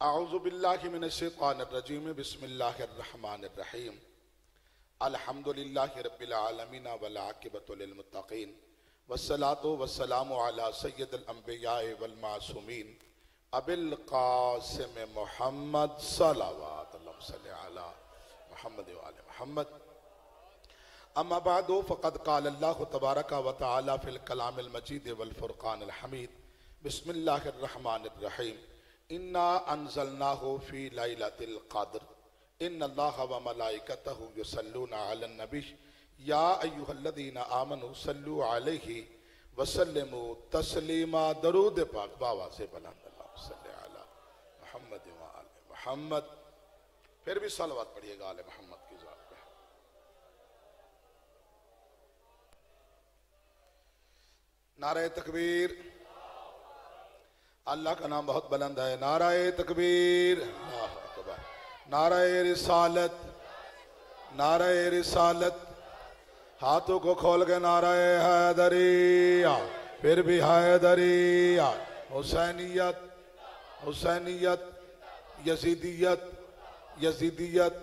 अऊज़ु बिल्लाहि मिनश्शैतानिर्रजीम बिस्मिल्लाहिर्रहमानिर्रहीम अल्हम्दुलिल्लाहि रब्बिल आलमीन वल आक़िबतु लिल मुत्तक़ीन वस्सलातु वस्सलामु अला सय्यिदिल अंबिया'i वल मासूमीन अबिल क़ासिम मुहम्मद सल्लल्लाहु अलैहि मुहम्मद व आले मुहम्मद। अम्मा बअदु फ़क़द क़ाल अल्लाहु तबारक व तआला फ़िल कलामिल मजीद वल फ़ुरक़ानिल हमीद बिस्मिल्लाहिर रहमानिर रहीम इन्ना अंज़लनाहु फ़ी लैलतिल क़द्र इन्नल्लाहा व मलाइकतहु युसल्लूना अलन नबी या अय्युहल्लज़ीना आमनू सल्लू अलैहि व सल्लिमू तस्लीमा। दरूद पाक बाबा से बुलंद अल्लाहुम्मा सल्लि अला मुहम्मद व आले मुहम्मद। फिर भी सलवात पढ़िएगा आले मोहम्मद की ज़ात पे। नारे तकबीर, अल्लाह का नाम बहुत बुलंद है। नाराए तकबीर, अल्लाहु अकबर। नाराए रिसालत, नाराए रिसालत। हाथों को खोल के नाराए हैदरिया, फिर भी हैदरिया। हुसैनियत, हुसैनियत, यजीदियत, यजीदियत।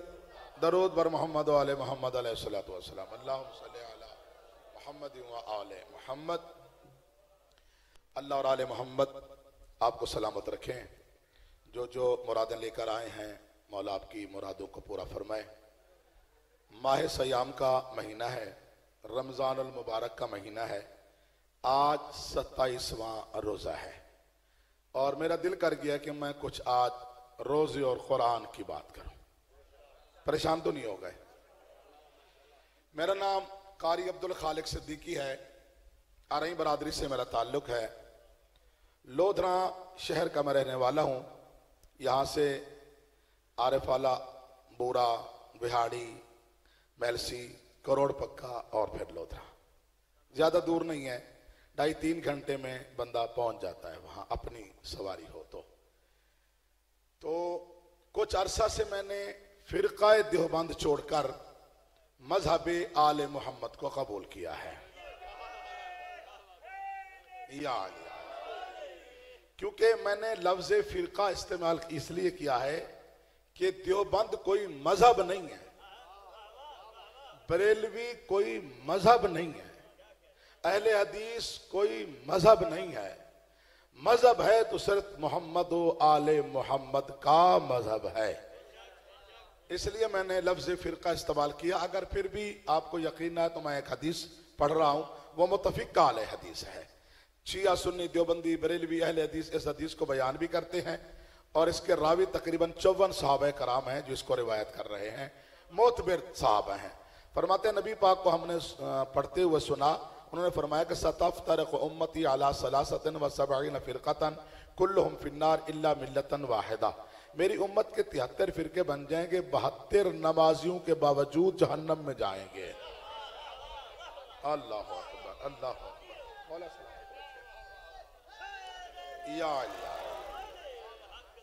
दरूद बर मोहम्मद वाले मोहम्मद अलैहिस्सलातु वस्सलाम। अल्लाहुम्मा सल्लि अला मुहम्मद व आले मुहम्मद। अल्लाह और आले मोहम्मद आपको सलामत रखें। जो मुरादें लेकर आए हैं मौला आपकी मुरादों को पूरा फरमाए। माह सयाम का महीना है, रमज़ानुल मुबारक का महीना है। आज 27वां रोज़ा है और मेरा दिल कर गया कि मैं कुछ आज रोज़े और कुरान की बात करूं। परेशान तो नहीं हो गए? मेरा नाम कारी अब्दुल खालिक सिद्दीकी है। आरई बरादरी से मेरा ताल्लुक़ है। लोधरा शहर का मैं रहने वाला हूँ। यहाँ से आरिफाला, बोरा, बिहाड़ी, मेलसी, करोड़ पक्का और फिर लोधरा। ज़्यादा दूर नहीं है, 2.5-3 घंटे में बंदा पहुँच जाता है वहाँ, अपनी सवारी हो तो कुछ अरसा से मैंने फ़िरक़ाए देवबंद छोड़कर मज़हबे आले मोहम्मद को कबूल किया है। क्योंकि मैंने लफ्ज़ फ़िरक़ा इस्तेमाल इसलिए किया है कि देवबंद कोई मजहब नहीं है, बरेलवी कोई मजहब नहीं है, अहले हदीस कोई मजहब नहीं है। मजहब है तो सिर्फ मोहम्मद व आले मोहम्मद का मजहब है। इसलिए मैंने लफ्ज़ फ़िरक़ा इस्तेमाल किया। अगर फिर भी आपको यकीन है तो मैं एक हदीस पढ़ रहा हूँ, वो मुत्तफ़िक़ अलैह हदीस है। शिया, सुन्नी, देवबंदी, बरेलवी, अहले हदीस इस हदीस को बयान भी करते हैं और इसके रावी तकरीबन 54 सहाबा कराम हैं जो इसको रिवायत कर रहे हैं। मोतबर साहब हैं। फरमाते नबी पाक को हमने पढ़ते हुए सुना, उन्होंने फरमाया कि सतफ्तरिक़ उम्मती अला सलासतिन व सबईन फ़िरक़तन कुल्लुहुम फ़िन्नार इल्ला मिल्लतन वाहिदा। मेरी उम्मत के 73 फ़िरके बन जाएंगे, 72 नमाजियों के बावजूद जहन्नम में जाएंगे। अल्लाह अकबर, अल्लाह अकबर।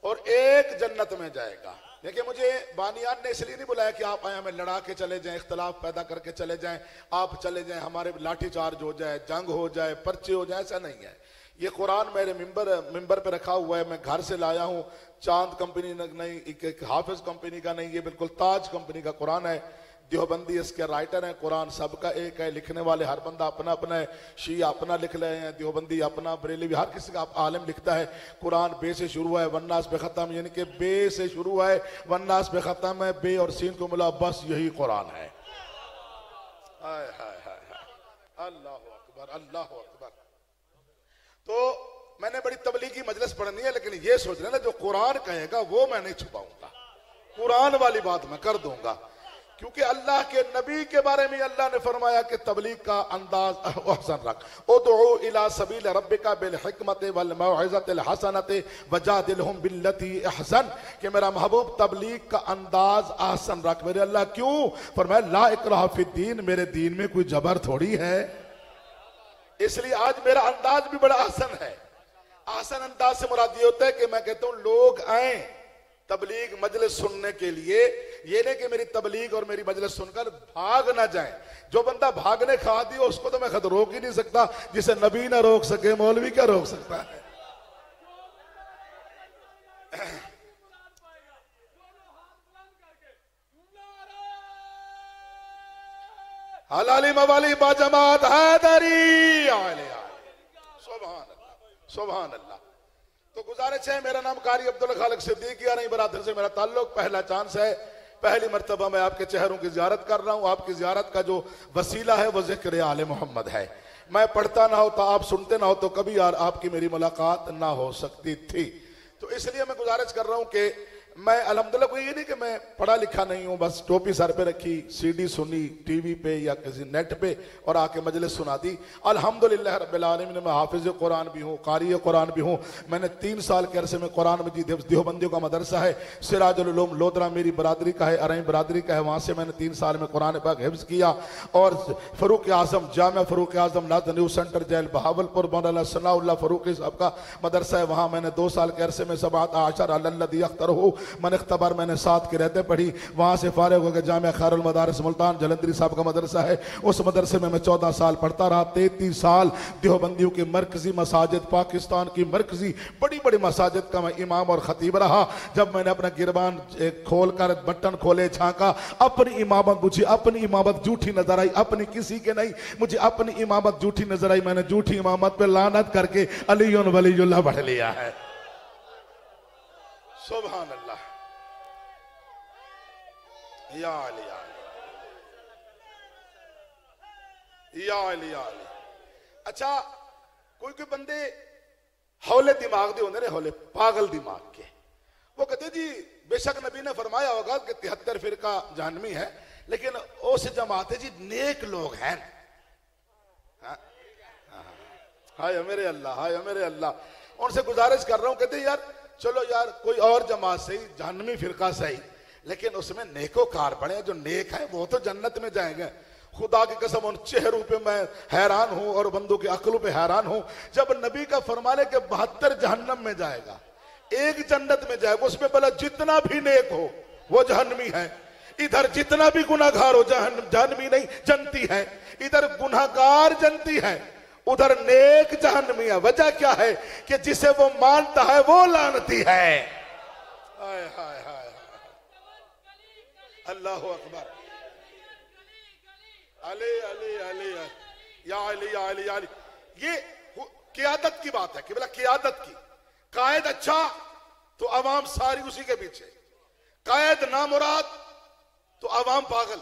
और एक जन्नत में जाएगा। देखिए, मुझे बानियान ने इसलिए नहीं बुलाया कि आप आए हमें लड़ा के चले जाएं, इख्तलाफ पैदा करके चले जाएं, आप चले जाएं, हमारे लाठी चार्ज हो जाए, जंग हो जाए, पर्चे हो जाए। ऐसा नहीं है। ये कुरान मेरे मिंबर पे रखा हुआ है, मैं घर से लाया हूँ। चांद कंपनी नहीं, एक हाफिज कंपनी का नहीं, ये बिल्कुल ताज कंपनी का कुरान है। देवबंदी इसके राइटर हैं। कुरान सबका एक है, लिखने वाले हर बंदा अपना अपना है। शिया अपना लिख रहे हैं, देवबंदी अपना, बरेलवी हर किसी का आलिम लिखता है। कुरान बे से शुरू है, वन्नास पे ख़त्म, यानी कि बे से शुरू है, वन्नास पे ख़त्म है। बे और सीन को मिला, बस यही कुरान है। हाय हाय हाय हाय, अल्लाह अकबर, अल्लाह अकबर। तो मैंने बड़ी तबलीगी मजलिस पढ़नी है, लेकिन ये सोच रहे ना जो कुरान कहेगा वो मैं नहीं छुपाऊंगा, कुरान वाली बात मैं कर दूंगा। क्योंकि अल्लाह के नबी के बारे में अल्लाह ने फरमाया कि तबलीग का अंदाज हसन रख। उदउ इला सबील रब्बिका बिल हिकमति वल मौइज़तिल हसनति वजादिलहुम बिल्लती अहसन। कि मेरा महबूब तबलीग का अंदाज आसन रख मेरे अल्लाह। क्यों? फरमाया ला इकराह फिद्दीन, मेरे दीन में कोई जबर थोड़ी है। इसलिए आज मेरा अंदाज भी बड़ा आसन है। आसन अंदाज से मुराद ये होता है कि मैं कहता हूं लोग आए तबलीग मजलिस सुनने के लिए, ये नहीं कि मेरी तबलीग और मेरी मजलिस सुनकर भाग ना जाए। जो बंदा भागने खा दिया उसको तो मैं खुद रोक ही नहीं सकता, जिसे नबी ना रोक सके मौलवी क्या रोक सकता है। अलाली मवाली बाजमात हैदरी आले सुभान अल्लाह सुभान अल्लाह। तो गुजारिश है, मेरा नाम कारी अब्दुल खालिक सिद्दीकी नहीं बरादर से मेरा ताल्लुक पहला चांस है, पहली मर्तबा मैं आपके चेहरों की जियारत कर रहा हूं। आपकी जियारत का जो वसीला है वो जिक्र आले मोहम्मद है। मैं पढ़ता ना होता, आप सुनते ना हो तो कभी यार आपकी मेरी मुलाकात ना हो सकती थी। तो इसलिए मैं गुजारिश कर रहा हूं कि मैं अल्हम्दुलिल्लाह, कोई ये नहीं कि मैं पढ़ा लिखा नहीं हूं, बस टोपी सर पे रखी, सीडी सुनी टीवी पे या किसी नेट पे और आके मजलिस सुना दी। अल्हम्दुलिल्लाह रब्बिल आलमीन, मैं हाफिज कुरान भी हूँ, कारी कुरान भी हूँ। मैंने 3 साल के अरसे में कुरान मजीद देवबंदियों का मदरसा है सिराजुल उलूम लोधरा मेरी बरादरी का है, अरई बरादरी का है, वहाँ से मैंने 3 साल में कुरान पाक हिफ्ज़ किया। और फ़रूक आज़म जामिया फ़रूक आज़म नाद न्यू सेंटर जेल बहावलपुर मौलाना सनाउल्लाह फ़रूकी साहब का मदरसा है, वहाँ मैंने 2 साल के अरसे में सबात आशर अल्लज़ी अख्तरहू मन इख्तबर मैंने 7 की रहते पढ़ी। वहाँ से फारिग होकर जामिया खैरुल मदारिस मुल्तान जलंधरी साहब का मदरसा है, उस मदरसे में मैं 14 साल पढ़ता रहा। 33 साल देवबंदियों की मरकजी मसाजिद, पाकिस्तान की मरकजी बड़ी बड़ी मसाजिद का मैं इमाम और खतीब रहा। जब मैंने अपना गिरबान खोल कर बटन खोले झांका, अपनी इमामत मुझे अपनी इमामत झूठी नजर आई, अपनी किसी के नहीं, मुझे अपनी इमामत झूठी नजर आई। मैंने झूठी इमामत पे लानत करके अलीयुन वलीयुल्लाह पढ़ लिया है। सुभान अल्लाह या अली या अली या अली। अच्छा, कोई कोई बंदे हौले दिमाग दे होंगे, हौले पागल दिमाग के, वो कहते जी बेशक नबी ने फरमाया होगा कि 73 फिरका जहन्नमी है, लेकिन उस जमात है जी नेक लोग हैं। हाय मेरे अल्लाह, हाय मेरे अल्लाह। उनसे गुजारिश कर रहा हूं, कहते यार चलो यार कोई और जमात सही, जहन्नमी फिरका सही, लेकिन उसमें नेकोकार बने, जो नेक है वो तो जन्नत में जाएंगे। खुदा की कसम उन चेहरों पे मैं हैरान हूं और बंदों की अक्लों पे हैरान हूं। जब नबी का फरमाने के 72 जहन्नम में जाएगा, 1 जन्नत में जाएगा, उसमें भला जितना भी नेक हो वो जहन्नमी है, इधर जितना भी गुनाहगार हो जहन्नमी नहीं जन्नती है। इधर गुनाहगार जन्नती है, उधर नेक जहन्नमी है। वजह क्या है कि जिसे वो मानता है वो लानती है। हाय हाय हाय अल्लाह अकबर। अली अली अली या अली या अली या अली। ये क़ियादत की बात है कि बोला क़ियादत की, कायद अच्छा तो अवाम सारी उसी के पीछे, कायद नामुराद तो अवाम पागल।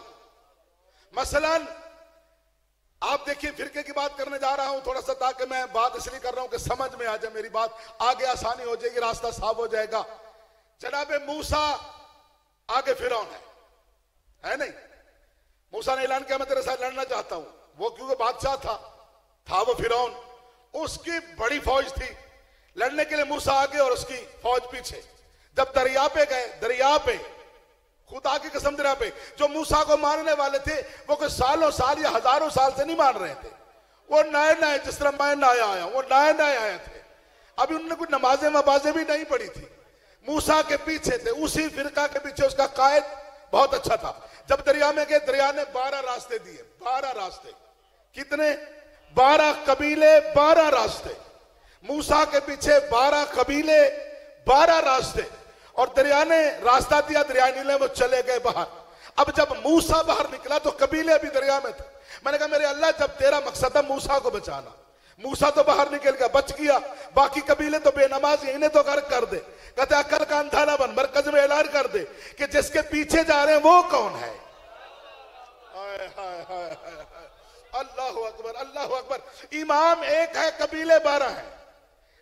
मसलन आप देखिए, फिरके की बात करने जा रहा हूं थोड़ा सा, ताकि मैं बात इसलिए कर रहा हूं कि समझ में आ जाए मेरी बात, आगे आसानी हो जाएगी, रास्ता साफ हो जाएगा। जनाबे मूसा आगे फिरौन है नहीं? मूसा ने ऐलान किया मैं तेरे साथ लड़ना चाहता हूं, वो क्योंकि बादशाह था वो फिरौन, उसकी बड़ी फौज थी, लड़ने के लिए मूसा आगे और उसकी फौज पीछे। जब दरिया पे गए, दरिया पे खुदा की कसम दरिया पे, जो मूसा को मारने वाले थे वो कोई सालों साल या हजारों साल से नहीं मान रहे थे, वो नए नए, जिस तरह मैं नए आया, वो नए नए आए थे, अभी उन्होंने कुछ नमाजें मबाजें भी नहीं पढ़ी थी, मूसा के पीछे थे, उसी फिरका के पीछे। उसका कायद बहुत अच्छा था। जब दरिया में गए, दरिया ने 12 रास्ते दिए, 12 रास्ते। कितने? 12 कबीले, 12 रास्ते। मूसा के पीछे 12 कबीले, 12 रास्ते, और दरिया ने रास्ता दिया, दरिया नीले, वो चले गए बाहर। अब जब मूसा बाहर निकला तो कबीले भी दरिया में थे। मैंने कहा मेरे अल्लाह, जब तेरा मकसद था मूसा को बचाना, मूसा तो बाहर निकल गया, बच गया, बाकी कबीले तो बेनमाज, इन्हें तो गर्क कर दे। कहते अकल का अंधा ना बन, मरकज में ऐलान कर दे कि जिसके पीछे जा रहे हैं वो कौन है। हाय हाय हाय हाय, अल्लाह अकबर, अल्लाह अकबर। इमाम एक है, कबीले 12 हैं,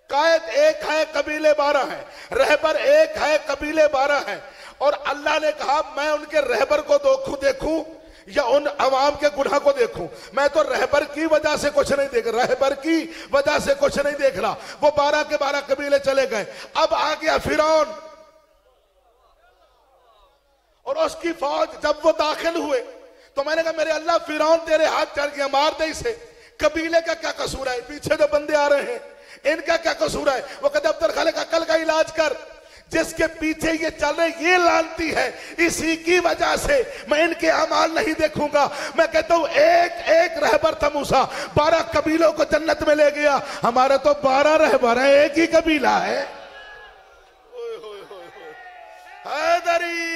कायद एक है, कबीले 12 हैं, रहबर एक है, कबीले 12 हैं। और अल्लाह ने कहा मैं उनके रहबर को देखूं या उन अवाम के गुनाह को देखूं? मैं तो रहबर की वजह से कुछ नहीं देख रहा, रहबर की वजह से कुछ नहीं देख रहा। वो 12 के 12 कबीले चले गए। अब आ गया फिरौन और उसकी फौज। जब वो दाखिल हुए तो मैंने कहा मेरे अल्लाह, फिरौन तेरे हाथ चढ़ गया, मार दे इसे। कबीले का क्या कसूर है? पीछे जो बंदे आ रहे हैं इनका क्या कसूर है? वो कहते अब्दुल खालिक अकल का इलाज कर, जिसके पीछे ये चल रहे ये लानती है, इसी की वजह से मैं इनके अमाल नहीं देखूंगा। मैं कहता हूं एक एक रहबर था मूसा, 12 कबीलों को जन्नत में ले गया। हमारे तो 12 रहबर है, एक ही कबीला है। हैदरी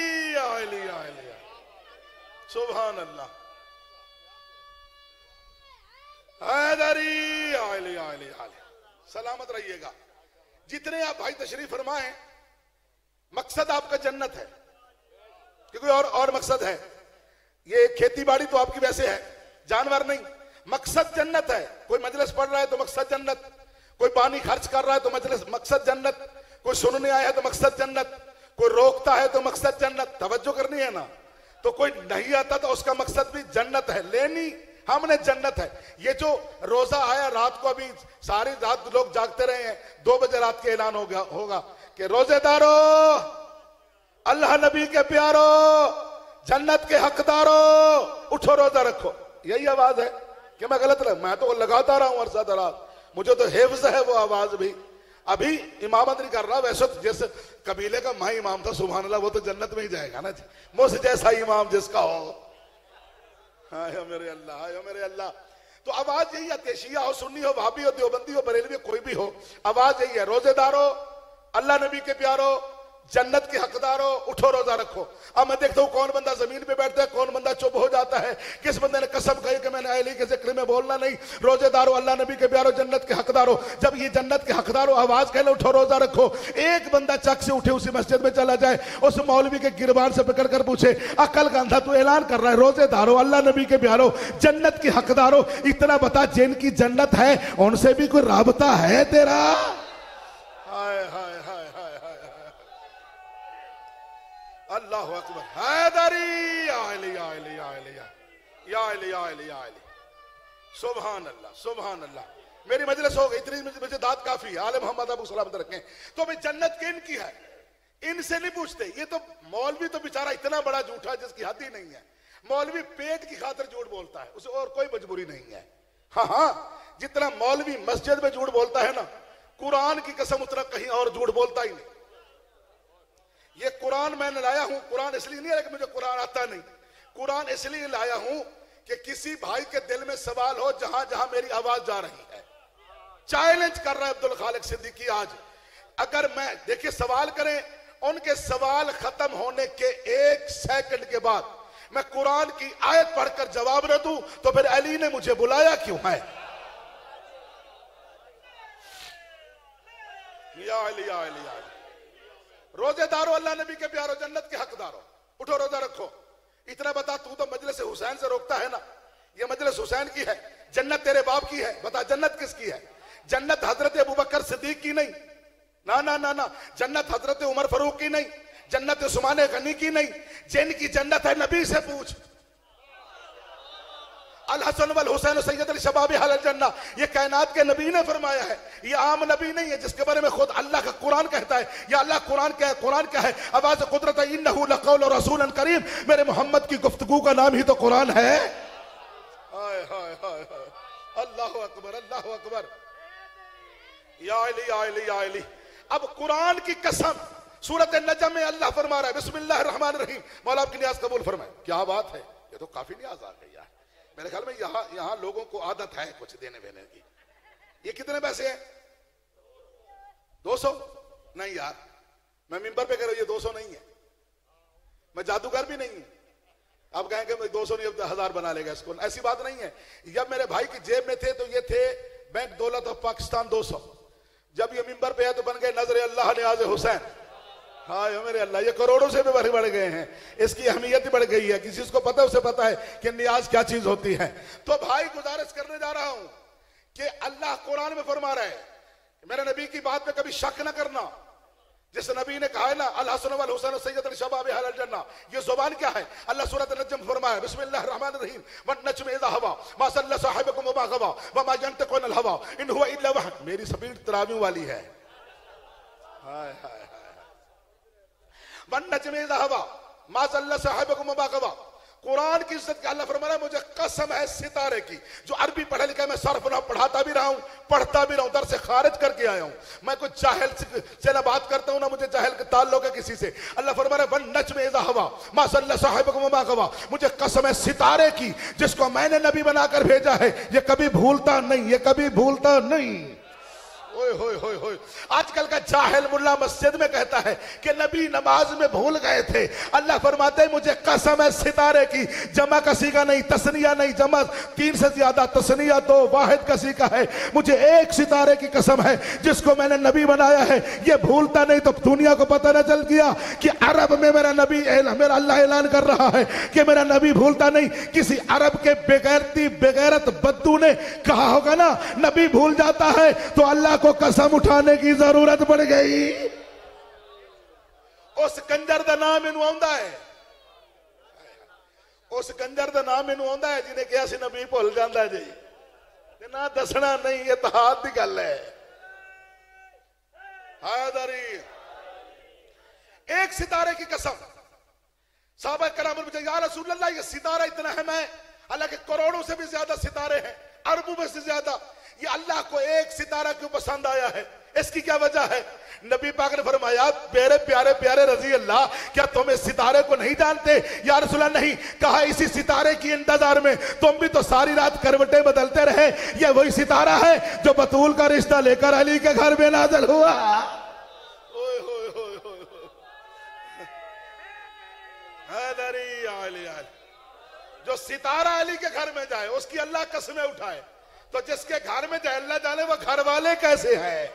सुभान अल्लाह। सलामत रहिएगा। जितने आप भाई तशरीफ फरमाएं, मकसद आपका जन्नत है कि कोई और मकसद है? ये खेती बाड़ी तो आपकी वैसे है, जानवर नहीं, मकसद जन्नत है। कोई मजलिस पढ़ रहा है तो मकसद जन्नत, कोई पानी खर्च कर रहा है तो मजलिस मकसद जन्नत, कोई सुनने आया है तो मकसद जन्नत, कोई रोकता है तो मकसद जन्नत। तवज्जो करनी है ना। तो कोई नहीं आता तो उसका मकसद भी जन्नत है, लेनी हमने जन्नत है। ये जो रोजा आया रात को, अभी सारी रात लोग जागते रहे हैं, 2 बजे रात के ऐलान होगा कि रोजेदारों, अल्लाह नबी के प्यारो, जन्नत के हकदारों, उठो रोजा रखो। यही आवाज है कि मैं गलत लगा? मैं तो लगाता रहा हूं अरसा दराज, मुझे तो हिफ्ज है वो आवाज भी। अभी इमामत नहीं कर रहा, वैसे तो जैसे कबीले का माँ इमाम था, सुभान अल्लाह, वो तो जन्नत में ही जाएगा ना, मुझ जैसा इमाम जिसका हो। हाय मेरे अल्लाह, हाय मेरे अल्लाह। तो आवाज यही है, शिया हो, सुन्नी हो, वहाबी हो, देवबंदी हो, बरेलवी, कोई भी हो, आवाज यही है, रोजेदारों, अल्लाह नबी के प्यारो, जन्नत के हकदारों, उठो रोजा रखो। अब मैं देखता हूं कौन बंदा जमीन पे बैठता है, कौन बंदा चुप हो जाता है। किस बंदे ने कसम खाई कि मैंने अली के जिक्र में बोलना नहीं, रोजेदारों, अल्लाह नबी के प्यारो, जन्नत के हकदारों। जब ये जन्नत के हकदारों आवाज कह लो उठो रोजा रखो, एक बंदा चक से उठे उसी मस्जिद में चला जाए, उस मौलवी के गिरबान से पकड़ कर पूछे, अकल का अंधा तू ऐलान कर रहा है, रोजेदारों, अल्लाह नबी के प्यारो, जन्नत के हकदारों, इतना बता जिनकी जन्नत है उनसे भी कोई राबता है तेरा? हाय हाय हाय अल्लाह अकबर। हैदरी या अली या अली या अली या अली या अली या अली। सुभान अल्लाह, सुभान अल्लाह। मेरी मजलिस हो गई, इतनी मुझे दाद काफी है। आले मोहम्मद अबू सलामत रखें। तो भाई जन्नत किन की है, इनसे नहीं पूछते। ये तो मौलवी तो बेचारा इतना बड़ा झूठा जिसकी हद ही नहीं है। मौलवी पेट की खातिर झूठ बोलता है, उसे और कोई मजबूरी नहीं है। हाँ, जितना मौलवी मस्जिद में झूठ बोलता है ना, कुरान की कसम उतना कहीं और झूठ बोलता ही नहीं। ये कुरान मैंने लाया हूं, कुरान इसलिए नहीं है कि मुझे कुरान आता नहीं, कुरान इसलिए लाया हूं कि किसी भाई के दिल में सवाल हो, जहां जहां मेरी आवाज जा रही है। चैलेंज कर रहा है अब्दुल खालिक सिद्दीकी आज, अगर मैं, देखिए सवाल करें, उनके सवाल खत्म होने के 1 सेकंड के बाद मैं कुरान की आयत पढ़कर जवाब न दूं तो फिर अली ने मुझे बुलाया क्यों है? या अली या अली या अली। रोजेदारों, अल्लाह नबी के प्यारो, जन्नत के हकदारों, उठो रोजा रखो। इतना बता, तू तो मजलिस हुसैन से रोकता है ना, ये मजलिस हुसैन की है, जन्नत तेरे बाप की है। बता जन्नत किसकी है? जन्नत हजरत अबू बकर सिद्दीक की नहीं, ना ना ना ना, जन्नत हजरत उमर फारूक की नहीं, जन्नत उस्मान गनी की नहीं, जिनकी जन्नत है नबी से पूछ। अल हसन वल हुसैन सैयद अल शबाब अहल जन्नह, ये कायनात के नबी ने फरमाया है, ये आम नबी नहीं है जिसके बारे में खुद अल्लाह का कुरान कहता है। या अल्लाह कुरान क्या है? कुरान क्या है? आवाज कुदरत इन्नहु लक़ौल रसूलन करीम, मेरे मोहम्मद की गुफ्तगू का नाम ही तो कुरान है। हाय हाय हाय हाय, अल्लाहु अकबर, अल्लाहु अकबर। या अली या अली या अली। अब कुरान की कसम, सूरत नजम में अल्लाह फरमा रहा है, बिस्मिल्लाहिर रहमानिर रहीम, मौला आपकी नियाज कबूल फरमाए। क्या बात है, ये तो काफी नियाज आ गई है। मेरे ख्याल में यहां लोगों को आदत है कुछ देने वेने की। ये कितने पैसे हैं? 200? नहीं यार, मैं मिंबर पे कह रहा हूं, ये 200 नहीं है, मैं जादूगर भी नहीं हूं। आप कहेंगे 200 नहीं, अब 1000 बना लेगा इसको, ऐसी बात नहीं है। जब मेरे भाई की जेब में थे तो ये थे बैंक दौलत ऑफ पाकिस्तान 200। जब ये मिंबर पे है तो बन गए नजर अल्लाह नियाज हुसैन। हाँ मेरे अल्लाह, ये करोड़ों से भी बढ़ गए हैं, इसकी अहमियत बढ़ गई है। किसी को पता है, उसे पता है कि नियाज क्या चीज होती है। तो भाई गुजारिश करने जा रहा हूं कि अल्लाह कुरान में फरमा रहा है, मेरे नबी की बात पे कभी शक न करना। जिस नबी ने कहा है ना, अल हसन वल हुसैन सैयद अल शबाब अहल जन्नह, ये जुबान क्या है? अल्लाह सूरत नजम फरमाया, बिस्मिल्लाहिर रहमानिर रहीम, वन नज्म इज़ा हवा मा सल्ला साहिबकुम व मा गवा व मा यंतिकु अनिल हवा इन हुवा इल्ला वही। मेरी स्पीड तरावी वाली है। हाय हाय वन नज्म इज़ा हवा मा सल्ला साहिबकुम व मा गवा। कुरान की इज्जत का अल्लाह फरमा रहा है, मुझे कसम है सितारे की, जो अरबी पढ़ा लिखा है, मैं सर्फ ना पढ़ाता भी रहा हूं, पढ़ता भी रहा हूं, दर से खारिज करके आया हूं। मैं कुछ जाहिल से ना बात करता हूं, ना मुझे जाहिल का ताल्लुक है किसी से। अल्लाह फरमा रहा है, वन नज्म इज़ा हवा मा सल्ला साहिबकुम व मा गवा, मुझे कसम है सितारे की, जिसको मैंने नबी बनाकर भेजा है, ये कभी भूलता नहीं, ये कभी भूलता नहीं। ओए आजकल का जाहिल मुल्ला मस्जिद में कहता है कि नबी नमाज में भूल गए थे। अल्लाह फरमाते हैं मुझे कसम है सितारे की, जमा कसी का नहीं, तस्निया नहीं, जमा 3 से ज्यादा, तस्निया 2, वाहिद कसी का है। मुझे एक सितारे की कसम है जिसको मैंने नबी बनाया है, ये भूलता नहीं तो दुनिया को पता न चल गया कि अरब में मेरा नबी, मेरा अल्लाह ऐलान कर रहा है कि मेरा नबी भूलता नहीं। किसी अरब के बेगैरती बेगैरत बद्दू ने कहा होगा ना नबी भूल जाता है, तो अल्लाह को कसम उठाने की जरूरत पड़ गई। उस कंजर दा नाम इनू आंदा है, उस कंजर दा नाम इनू आंदा है जिन्हें कहा सी नबी भूल जाता जी, ना दसना नहीं, इतिहाद की गल है। एक सितारे की कसम, साहबा कराम ने पूछा या रसूल अल्लाह ये सितारा इतना अहम है, हालांकि करोड़ों से भी ज्यादा सितारे हैं, अरबों में से ज्यादा, ये अल्लाह को एक सितारा क्यों पसंद आया है, इसकी क्या वजह है? नबी पाक ने फरमाया मेरे प्यारे प्यारे रजी अल्लाह, क्या तुम इस सितारे को नहीं जानते? या रसूल अल्लाह नहीं। कहा इसी सितारे की इंतजार में तुम भी तो सारी रात करवटें बदलते रहे, ये वही सितारा है जो बतूल का रिश्ता लेकर अली के घर में नाज़िल हुआ। जो सितारा अली के घर में जाए उसकी अल्लाह कसमें उठाए, तो जिसके घर में जाए अल्लाह जाने वो घर वाले कैसे हैं।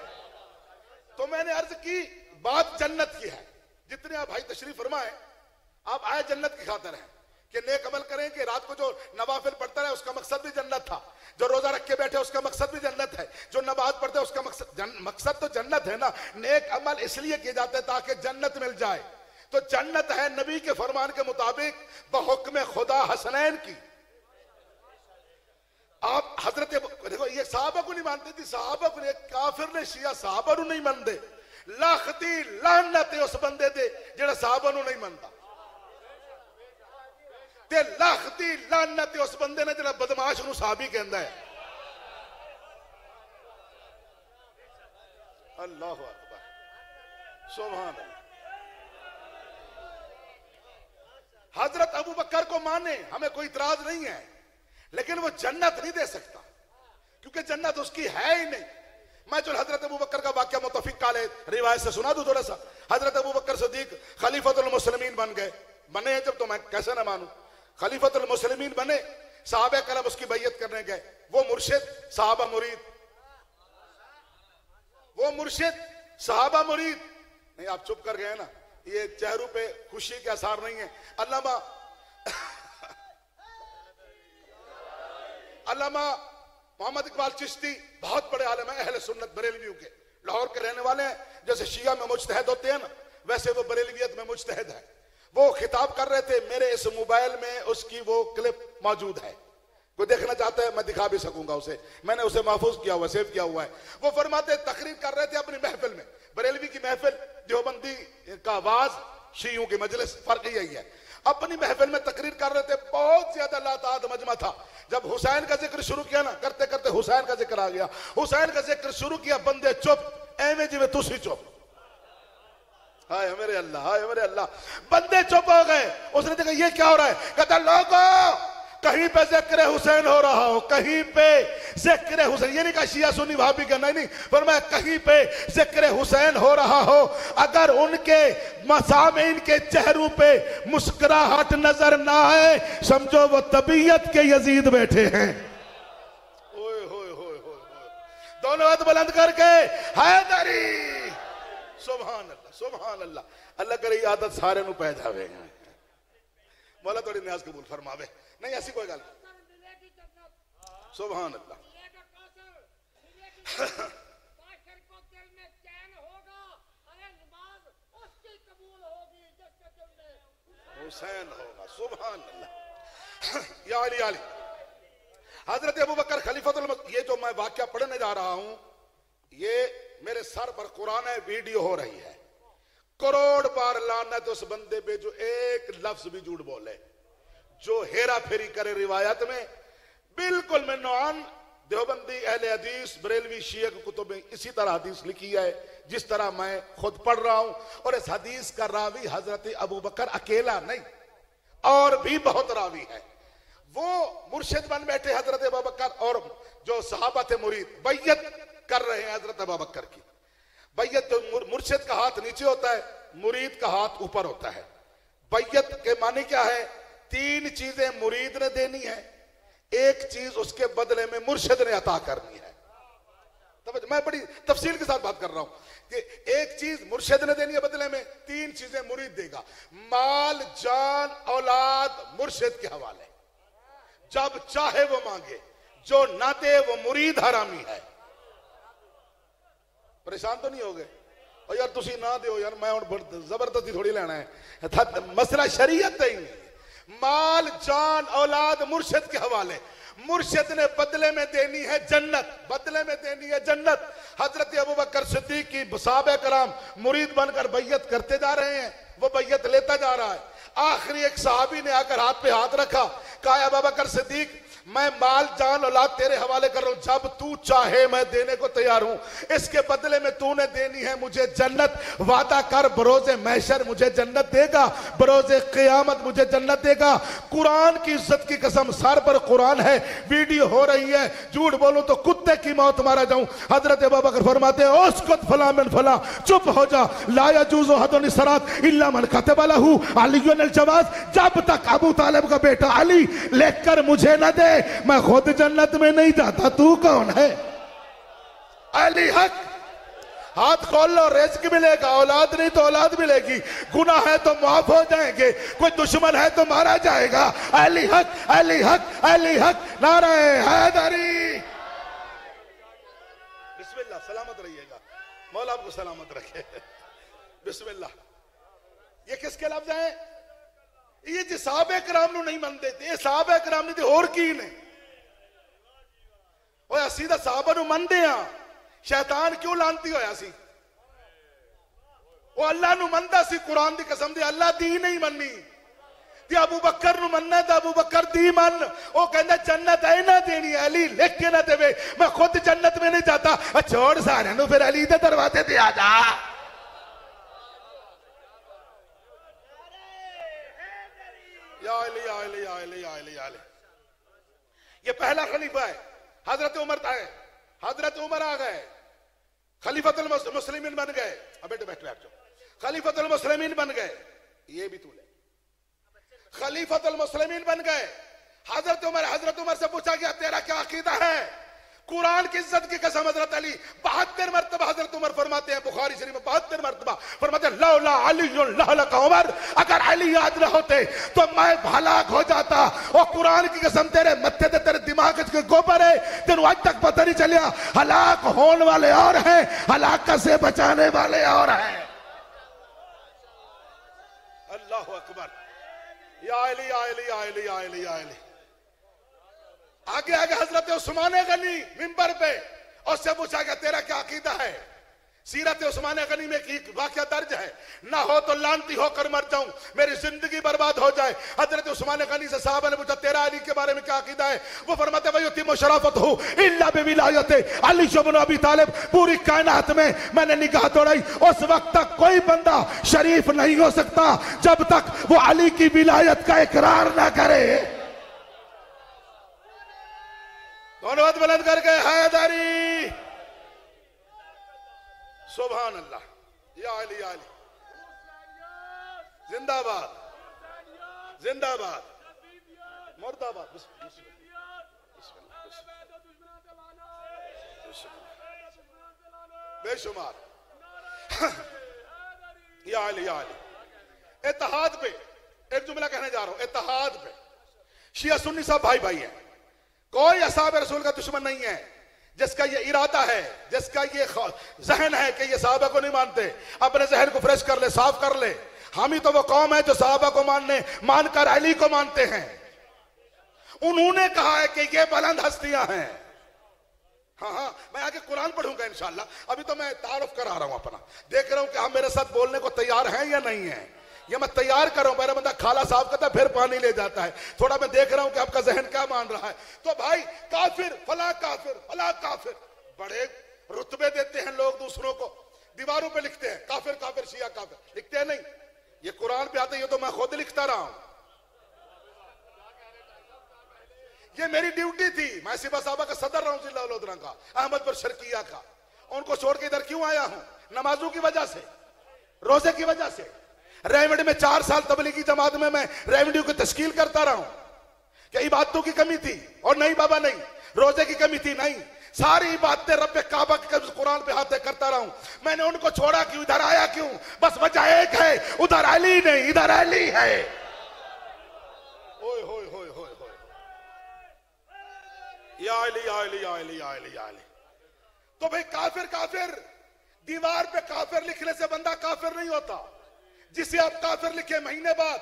तो मैंने अर्ज की बात जन्नत की है, जितने आप भाई तशरीफ फरमाए, आप आए जन्नत की खातिर हैं कि नेक अमल करें, कि रात को जो नवाफिल पढ़ता है उसका मकसद भी जन्नत था, जो रोजा रख के बैठे उसका मकसद भी जन्नत है, जो नमाज पढ़ते उसका मकसद तो जन्नत है ना। नेक अमल इसलिए किए जाते हैं ताकि जन्नत मिल जाए। तो जन्नत है नबी के फरमान के मुताबिक बहुक्म खुदा हसनैन की। आप हजरत देखो ये साहबा को नहीं मानते थी, साहबा को काफिर ने शिया साहबा को नहीं मानते, लाखती लानत उस बंदे दे जेड़ा साहबा को नहीं मानता, ते लाखती लानत उस बंदे ने जेड़ा बदमाश नूं साहबी कहंदा है। अल्लाहु अकबर, सुभान अल्लाह। हजरत अबू बकर को माने, हमें कोई इतराज नहीं है, लेकिन वो जन्नत नहीं दे सकता क्योंकि जन्नत उसकी है ही नहीं। मैं जो हजरत अबू बकर का वाक्य मुतफिक काले रिवायत से सुना दूं थोड़ा सा। हजरत अबू बकर सिद्दीक खलीफतुल मुस्लिमीन बन गए, बने हैं जब, तो मैं कैसे ना मानूं, खलीफतुल मुस्लिमीन बने, साहबे करम उसकी बैयत करने गए। वो मुर्शिद साहबा मुरीद, वो मुर्शिद साहबा मुरीद नहीं। आप चुप कर गए ना, ये चेहरों पे खुशी के आसार नहीं है। अल्लामा मोहम्मद इकबाल चिश्ती बहुत बड़े आलिम हैं, अहले सुन्नत बरेलवियों के, लाहौर के रहने वाले हैं। जैसे शिया में मुज्तहिद होते हैं ना, वैसे वो बरेलवियत में मुज्तहिद है। वो खिताब कर रहे थे, मेरे इस मोबाइल में उसकी वो क्लिप मौजूद है, कोई देखना चाहता है मैं दिखा भी सकूंगा उसे, मैंने उसे महफूज किया हुआ, सेव किया हुआ है। वो फरमाते तकरीर कर रहे थे अपनी महफिल में, बरेलवी की महफिल, देवबंदी का आवाज, शियों की मजलिस, फर्क यही है। अपनी महफिल में तकरीर कर रहे थे, बहुत ज्यादा लाताद मजमा था। जब हुसैन का जिक्र शुरू किया ना, करते करते हुसैन का जिक्र आ गया, हुसैन का जिक्र शुरू किया, बंदे चुप, एवं जिवें तुसी चुप। हाय मेरे अल्लाह, हाय मेरे अल्लाह, बंदे चुप हो गए। उसने देखा ये क्या हो रहा है, कहता लोगों कहीं पे जिक्र हुसैन हो रहा हो, कहीं पे जिक्र हुसैन, ये नहीं कहा शिया सुन्नी भाभी का, नहीं, पर मैं कहीं पे जिक्र हुसैन हो रहा हो, अगर उनके मसामीन के चेहरों पे मुस्कुराहट नजर ना आए, समझो वो तबीयत के यजीद बैठे हैं। ओए होए होए होए, दोनों हाथ बुलंद करके हैदरी, सुभान अल्लाह, सुभान अल्लाह। अल्लाह करे आदत सारे नूं पै जावे, मौला थोड़ी न्याज कबूल फरमावे। नहीं ऐसी कोई गल, सुभान अल्लाह। हुसैन होगा, सुभान अल्लाह। या अली अली हजरत अबू बकर खलीफतुल, ये जो मैं वाक्य पढ़ने जा रहा हूं, ये मेरे सर पर कुरान वीडियो हो रही है। करोड़ बार लानत उस बंदे पे जो एक लफ्ज भी झूठ बोले, जो हेरा फेरी करे रिवायत में। बिल्कुल मैं नौआन देवबंदी अहले हदीस बरेलवी शिया की कुतुब में इसी तरह हदीस लिखी है जिस तरह मैं खुद पढ़ रहा हूं। और इस हदीस का रावी हजरत अबू बकर अकेला नहीं, और भी बहुत रावी है। वो मुर्शिद बन बैठे हजरत अबू बकर, और जो सहाबा थे मुरीद, बैयत कर रहे हैं हजरत अबू बकर की बैयत। तो मुर्शिद का हाथ नीचे होता है, मुरीद का हाथ ऊपर होता है। बैयत के माने क्या है? 3 चीजें मुरीद ने देनी है, 1 चीज उसके बदले में मुर्शिद ने अता करनी है। तो मैं बड़ी तफसील के साथ बात कर रहा हूं कि 1 चीज मुर्शिद ने देनी है बदले में, 3 चीजें मुरीद देगा। माल, जान, औलाद मुर्शिद के हवाले, जब चाहे वो मांगे, जो ना दे वो मुरीद हरामी है। परेशान तो नहीं हो गए? और यार तुसी ना दो यार, मैं जबरदस्ती थोड़ी लेना है। मसला शरीयत ही नहीं। माल, जान, औलाद मुर्शिद के हवाले। मुर्शिद ने बदले में देनी है जन्नत, बदले में देनी है जन्नत। हजरत अबू बकर सिद्दीक की सहाबा कराम मुरीद बनकर बैयत करते जा रहे हैं, वो बैयत लेता जा रहा है। आखिरी एक सहाबी ने आकर हाथ पे हाथ रखा, कहा अबू बकर सिद्दीक मैं माल, जान, औलाद तेरे हवाले कर रहा हूं, जब तू चाहे मैं देने को तैयार हूं। इसके बदले में तूने देनी है मुझे जन्नत। वादा कर बरोज़े महशर मुझे जन्नत देगा, बरोज़े क़यामत मुझे जन्नत देगा। कुरान की इज्जत की कसम, सर पर कुरान है, वीडियो हो रही है, झूठ बोलूं तो कुत्ते की मौत मारा जाऊं। हजरत अबू बकर फरमाते हैं उस्कुत फला मिन फला, चुप हो जा। ला यजूज़ु हदुन सरात इल्ला मन कतब लहू अलीयुन अल जवाज। जब तक अबू तालिब का बेटा अली लेकर मुझे न दे, मैं खुद जन्नत में नहीं जाता। तू कौन है? अली हक। हाथ खोल लो, रिज़्क मिलेगा। औलाद नहीं तो औलाद मिलेगी, गुनाह है तो माफ हो जाएंगे, कोई दुश्मन है तो मारा जाएगा। अली हक, अली हक, अली हक। नारे हैदरी। बिस्मिल्लाह, सलामत रहिएगा, मौला आपको सलामत रखे। बिस्मिल्लाह। ये किसके लफ्ज़ हैं? ये जी सहाबे कराम नूं नहीं मनदे ते, सहाबे कराम नहीं ते होर की ने? ओए असी तां सहाबा नूं मनदे आ, शैतान क्यों लानती होया सी? वो अल्लाह नूं मनदा सी, कुरान दी कसम दी अल्लाह दी नहीं मननी। ते अबू बकर नूं मनना ते अबू बकर दी मन। वो कहंदा जन्नत है ना देनी, अली लिख के ना देवे, मैं खुद जन्नत में नहीं जाता। छोड़ सारे नूं, फिर अली दे दरवाजे ते आ जा। ये पहला खलीफा है। हजरत उमर आए, हजरत उमर आ गए, खलीफतुल मुस्लिमीन बन गए। अब बैठो बैठो बैठो, खलीफतुल मुस्लिमीन बन गए। ये भी तू ले, खलीफतुल मुस्लिमीन बन गए। हजरत उमर से पूछा गया तेरा क्या अकीदा है? कुरान की इज्जत की कसम हजरत अली 72 मरतबा हजरत उमर फरमाते हैं, बुखारी शरीफ में 72 मरतबा फरमाते हैं लौला अली लहलका उमर, अगर अली याद न होते तो मैं हलाक हो जाता। और कुरान की कसम तेरे मत्थे ते तेरे दिमाग के गोबर है, तेन आज तक पता नहीं चलिया। हलाक होने वाले और हैं, हलाकत से बचाने वाले और हैं। अल्लाह अकबर। या अली या अली या अली या अली या अली। आगे आगे हजरत उस्मान गनी मिंबर पे, और से पूछा गया तेरा क्या अकीदा है? सीरत उस्मान गनी में एक वाकया दर्ज है, ना हो तो लानती होकर मर जाऊं, मेरी जिंदगी बर्बाद हो जाए। हजरत उस्मान गनी से साहब ने पूछा तेरा अली के बारे में क्या अकीदा है? वो फरमाते वयुतिम शराफत हो इल्ला बिविलायत अली इब्न अबी तालिब। पूरी कायनात में मैंने निगाह दौड़ाई, उस वक्त तक कोई बंदा शरीफ नहीं हो सकता जब तक वो अली की विलायत का इकरार ना करे। दोनों हाथ बुलंद करके हैदरी। सुभान अल्लाह। या अली या अली। जिंदाबाद जिंदाबाद मुर्दाबाद। बेशुमार। या अली या अली। इत्तेहाद पे एक जुमला कहने जा रहा हूं, इत्तेहाद पे। शिया सुन्नी सब भाई भाई है, कोई असहाब रसूल का दुश्मन नहीं है। जिसका ये इरादा है, जिसका ये जहन है कि ये सहाबा को नहीं मानते, अपने जहन को फ्रेश कर ले, साफ कर ले। हम ही तो वो कौम है जो सहाबा को मानकर अली को मानते हैं। उन्होंने कहा है कि ये बुलंद हस्तियां हैं। हाँ हाँ, मैं आगे कुरान पढ़ूंगा इंशाल्लाह। अभी तो मैं तारुफ करा रहा हूं अपना, देख रहा हूं कि हम मेरे साथ बोलने को तैयार हैं या नहीं है। ये मैं तैयार कर रहा हूं। मेरा बंदा खाला साहब कहता है फिर पानी ले जाता है। थोड़ा मैं देख रहा हूं कि आपका जहन क्या मान रहा है। तो भाई काफिर फला काफिर फला काफिर, बड़े रुतबे देते हैं लोग दूसरों को, दीवारों पे लिखते हैं काफिर काफिर शिया काफिर, लिखते हैं नहीं। ये कुरान पे आते, ये तो मैं खुद लिखता रहा हूं। ये मेरी ड्यूटी थी, मैं सिपा साहबा का सदर रहा हूं जिला का, अहमदपुर शर्किया का। उनको छोड़ के इधर क्यों आया हूं? नमाजों की वजह से, रोजे की वजह से। रेवड़ी में 4 साल तबलीगी जमात में मैं रेवड़ियों की तश्कील करता रहा हूं। क्या इबादतों की कमी थी? और नहीं बाबा नहीं। रोजे की कमी थी? नहीं। सारी बातें रब्बे काबा के कुरान पे हाथ करता रहा हूं। मैंने उनको छोड़ा क्यों? इधर आया क्यों? बस वजह एक है, उधर अली नहीं, इधर अली है। ओए होए होए होए होए, या अली या अली या अली या अली या अली। तो भाई काफिर काफिर, दीवार पे काफिर लिखने से बंदा काफिर नहीं होता। जिसे आप काफिर लिखे महीने बाद,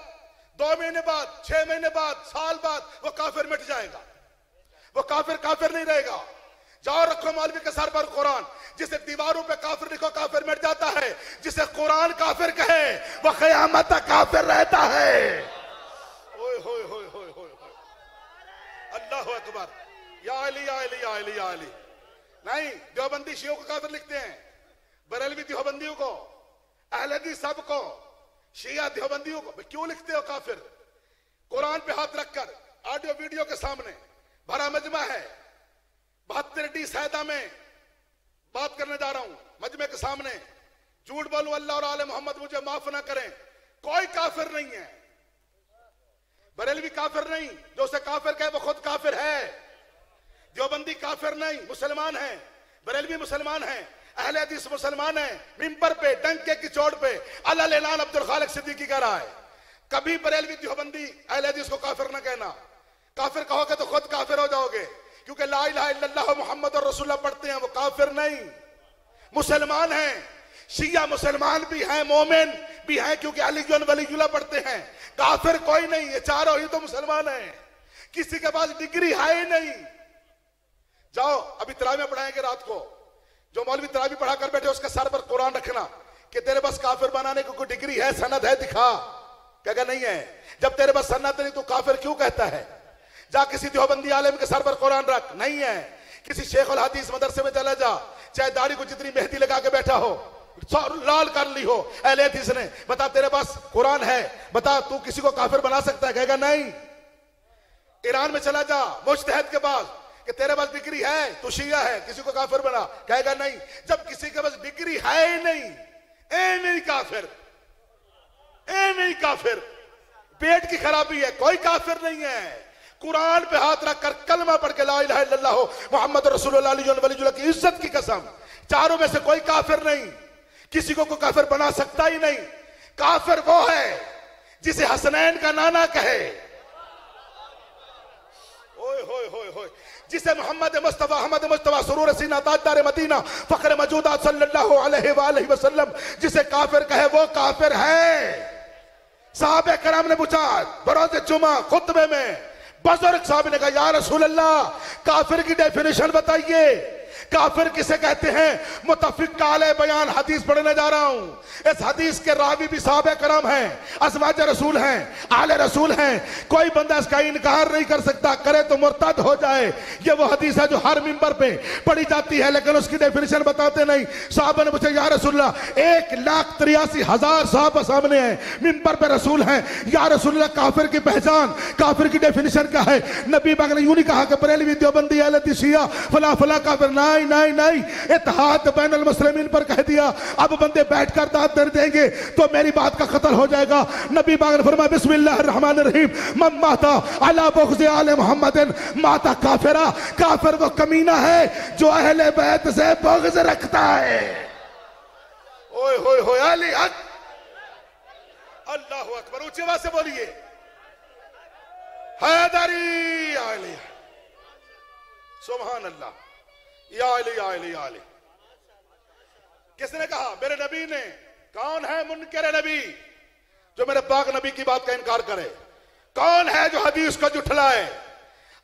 2 महीने बाद, 6 महीने बाद, साल बाद, वो काफिर मिट जाएगा। वो काफिर काफिर नहीं रहेगा। जाओ रखो मौलवी के सर पर कुरान। जिसे दीवारों पे काफिर लिखो काफिर मिट जाता है। जिसे कुरान काफिर कहे वो क़यामत तक काफिर रहता है। ओए होए होए होए होए, अल्लाहु अकबर। या अली या अली या अली या अली। नहीं, देवबंदी शियों को काफिर लिखते हैं, बरेलवी देवबंदियों को, अहले हदीस सब को, शिया देवबंदियों को। क्यों लिखते हो काफिर? कुरान पे हाथ रखकर ऑडियो वीडियो के सामने भरा मजमा है। 72D सैदा में बात करने जा रहा हूं, मजमे के सामने। झूठ बोलूं अल्लाह और आले मोहम्मद मुझे माफ ना करें। कोई काफिर नहीं है, बरेलवी काफिर नहीं। जो उसे काफिर कहे वो खुद काफिर है। देवबंदी काफिर नहीं, मुसलमान है। बरेलवी मुसलमान है, अहले हदीस मुसलमान है। मिंबर पे डंके की चोट पे अल्लाह लेलान अब्दुल खालिक सिद्दीकी कह रहा है, कभी बरेलवी देवबंदी अहले हदीस को काफिर ना कहना। काफिर कहोगे तो खुद काफिर हो जाओगे, क्योंकि ला इलाहा इल्लल्लाह मुहम्मद रसूलुल्लाह पढ़ते हैं, वो काफिर नहीं, मुसलमान हैं। शिया मुसलमान भी हैं, मोमिन भी हैं, क्योंकि अली वलीयुल्लाह पढ़ते हैं। काफिर कोई नहीं, ये चारों ही तो मुसलमान हैं। किसी के पास डिग्री है ही नहीं। जाओ अभी तरावी पढ़ाएंगे रात को, जो मौलवी तरावी पढ़ा कर बैठे उसके सर पर कुरान रखना कि तेरे पास काफिर बनाने की कोई डिग्री है, सनद है, दिखा। कहेगा नहीं है। जब तेरे पास सनद नहीं तो काफिर क्यों कहता है? जा किसी देवबंदी आलिम के सर पर कुरान रख। नहीं है। किसी शेख उल हदीस मदरसे में चला जा, चाहे दाढ़ी को जितनी मेहंदी लगा के बैठा हो, लाल कर ली हो, अहले हदीस ने, बता तेरे पास कुरान है, बता तू किसी को काफिर बना सकता है? कहेगा नहीं। ईरान में चला जा मुज्तहिद के पास कि तेरे पास डिग्री है, तू शिया है, किसी को काफिर बना? कहेगा नहीं। जब किसी के पास डिग्री है ही नहीं, ए नहीं काफिर, ए नहीं काफिर। पेट की खराबी है, कोई काफिर नहीं है। कुरान पे हाथ रखकर कलमा पढ़ के ला इलाहा इल्लल्लाह मुहम्मद रसूलुल्लाह वलीयुल्लाह की इज्जत की कसम, चारों में से कोई काफिर नहीं, किसी को कोई काफिर बना सकता ही नहीं। काफिर वो है जिसे हसनैन का नाना कहे, ओए होए होए होए, जिसे मोहम्मद मुस्तफा अहमद मुस्तफा सुरूर सीना ताजदार मदीना फख्र मौजूदात सल्लल्लाहु अलैहि वसल्लम जिसे काफिर कहे वो काफिर है। साहबे करम ने पूछा बरोज़े जुमा खुतबे में, बुजुर्ग साहब ने कहा या रसूल अल्लाह काफिर की डेफिनेशन बताइए। काफिर किसे कहते हैं? मुतफिक काले बयान हदीस पढ़ने जा रहा हूं। इस हदीस के रावी भी साहबे करम हैं, अज़वाज रसूल हैं, आले रसूल हैं। कोई बंदा इसका इनकार नहीं कर सकता, करे तो मुर्तद हो जाए। ये वो हदीस है जो हर मिंबर पे पढ़ी जाती है, लेकिन उसकी डेफिनेशन बताते नहीं। साहब ने पूछा या रसूलल्लाह 1,83,000 साहब सामने हैं, मिंबर पे रसूल हैं, या रसूलल्लाह काफिर की पहचान, काफिर की डेफिनेशन क्या है? नबी पाक ने यूं नहीं कहा कि बरेलवी देवबंदी अहले हदीस शिया फला फला काफिर। नहीं नहीं नहीं, इत्तेहाद बैनुल मुस्लिमीन पर कह दिया। अब बंदे बैठकर दांत दर देंगे तो मेरी बात का कत्ल हो जाएगा। नबी पाक ने फरमाया बिस्मिल्लाहिर रहमानिर रहीम, मन माता अला बुग़्ज़ि आले मुहम्मदिन माता काफिरा। काफिर वो कमीना है जो अहले बैत से बुग़्ज़ रखता है। ओए होए होए, अली अल्लाहु अकबर, ऊंची आवाज से बोलिए हैदरी अली, सुभान अल्लाह, या अली या अली या अली। किसने कहा? मेरे नबी ने। कौन है मुनकर नबी जो मेरे पाक नबी की बात का इनकार करे? कौन है जो हदीस को जुठलाए?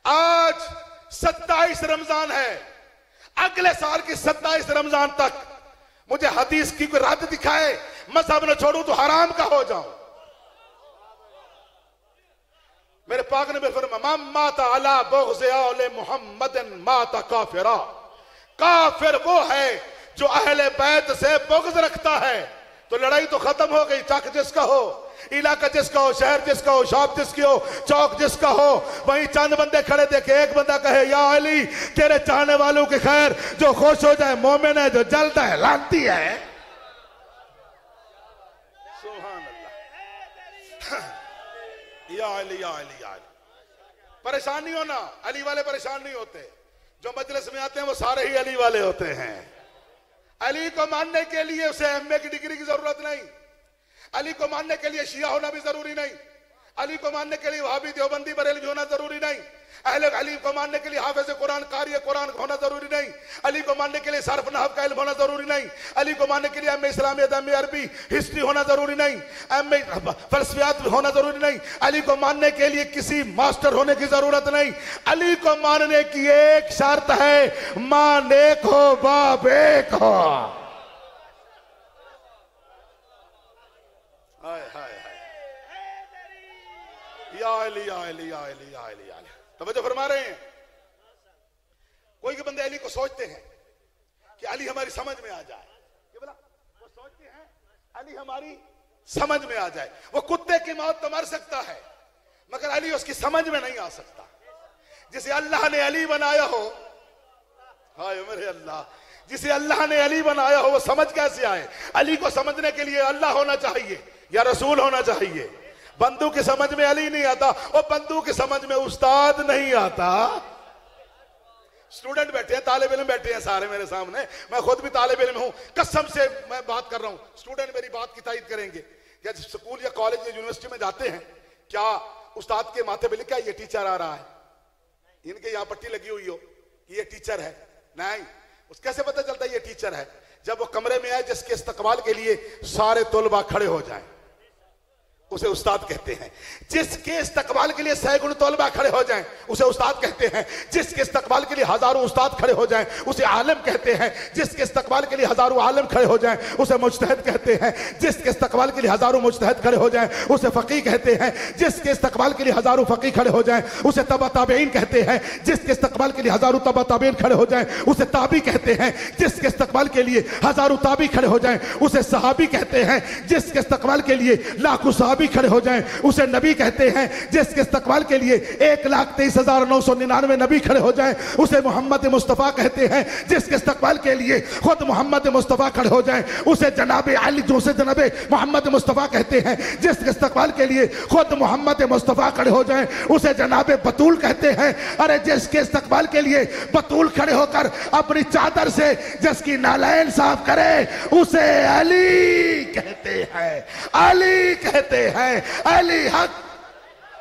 आज 27 रमजान है, अगले साल की 27 रमजान तक मुझे हदीस की कोई रद्द दिखाए, मज़हब न छोड़ू तो हराम का हो जाऊं। मेरे पाक ने फरमाया माता अला बुग़्ज़ि आले मुहम्मदिन माता काफिरा। काफिर वो है जो अहले बैत से बुग़्ज़ रखता है। तो लड़ाई तो खत्म हो गई, चक जिसका हो। इलाका जिसका हो, शहर जिसका हो, शॉप जिसकी हो, चौक जिसका हो, वहीं चंद बंदे खड़े देखे, एक बंदा कहे या अली तेरे चाहने वालों की खैर, जो खुश हो जाए मोमिन है, जो जलता है लानती है। सुभान अल्लाह। या अली या अली या अली। परेशान नहीं होना, अली वाले परेशान नहीं होते, जो मजलिस में आते हैं वो सारे ही अली वाले होते हैं। अली को मानने के लिए उसे एमए की डिग्री की जरूरत नहीं, अली को मानने के लिए शिया होना भी जरूरी नहीं, अली को मानने के लिए वहाबी देवबंदी बरेलवी होना जरूरी नहीं, अहले अली को मानने के लिए हाफिज कुरान कारी कुरान होना जरूरी नहीं, अली को मानने के लिए सर्फ नहव का इल्म होना जरूरी नहीं, अली को मानने के लिए एमए इस्लामियत, एमए अरबी, हिस्ट्री होना जरूरी नहीं, एमए फलसफियात होना जरूरी नहीं, अली को मानने के लिए किसी मास्टर होने की जरूरत नहीं। अली को मानने की एक शर्त है, मां नेक हो बाप एक हो। हाय हाय हाय, या अली या अली या अली या अली या अली। तवज्जो फरमा रहे हैं। कोई के बंदे अली को सोचते हैं कि अली हमारी समझ में आ जाए, ये बोला वो सोचते हैं अली हमारी समझ में आ जाए। वो कुत्ते की मौत तो मर सकता है मगर अली उसकी समझ में नहीं आ सकता। जिसे अल्लाह ने अली बनाया हो, हाय मेरे अल्लाह, जिसे अल्लाह ने अली बनाया हो वो समझ कैसे आए? अली को समझने के लिए अल्लाह होना चाहिए या रसूल होना चाहिए। बंदू की समझ में अली नहीं आता, और बंदू की समझ में उस्ताद नहीं आता। स्टूडेंट बैठे हैं, तालिब इल्म बैठे हैं सारे मेरे सामने, मैं खुद भी तालिब इल्म हूं, कसम से मैं बात कर रहा हूं, स्टूडेंट मेरी बात की तायीद करेंगे। या स्कूल या कॉलेज या यूनिवर्सिटी में जाते हैं, क्या उस्ताद के माथे पे लिखा है ये टीचर आ रहा है, इनके यहां पट्टी लगी हुई हो कि ये टीचर है? नहीं। उस कैसे पता चलता है ये टीचर है? जब वो कमरे में आए जिसके इस्तकबाल के लिए सारे तलबा खड़े हो जाएं, उसे उस्ताद कहते हैं। जिसके इस्तकबाल के लिए सैकड़ों तलबा खड़े हो जाएं, उसे उस्ताद कहते हैं। जिसके इस्तकबाल के लिए हजारों उस्ताद खड़े हो जाएं, उसे आलिम कहते हैं। जिसके इस्तकबाल के लिए हजारों आलिम खड़े हो जाएं, उसे मुज्तहिद कहते हैं। जिसके इस्तकबाल के लिए हजारों मुज्तहिद खड़े हो जाएं, उसे फकीह कहते हैं। जिसके इस्तकबाल के लिए हजारों फकीह खड़े हो जाएं, उसे तबा ताबईन कहते हैं। जिसके इस्तकबाल के लिए हजारों तबा ताबईन खड़े हो जाएं, उसे ताबी कहते हैं। जिसके इस्तकबाल के लिए हजारों ताबी खड़े हो जाएं, उसे सहाबी कहते हैं। जिसके इस्तकबाल के लिए लाखों सहाबी खड़े हो जाएं, उसे नबी कहते हैं। जिसके इस्तकबाल के लिए 1,23,999 नबी खड़े हो जाएं, उसे मोहम्मद मुस्तफा कहते हैं। जिसके इस्तकबाल के लिए खुद मोहम्मद मुस्तफा खड़े हो जाएं, उसे जनाबे अली, जो से जनाबे मोहम्मद मुस्तफा कहते हैं। जिसके इस्तकबाल के लिए खुद मोहम्मद मुस्तफा खड़े हो जाएं, उसे जनाबे बतूल कहते हैं। अरे जिसके इस्तकबाल के लिए बतूल खड़े होकर अपनी चादर से जिसकी नालैन साफ करे, उसे अली कहते हैं। अली कहते हैं, अली हक।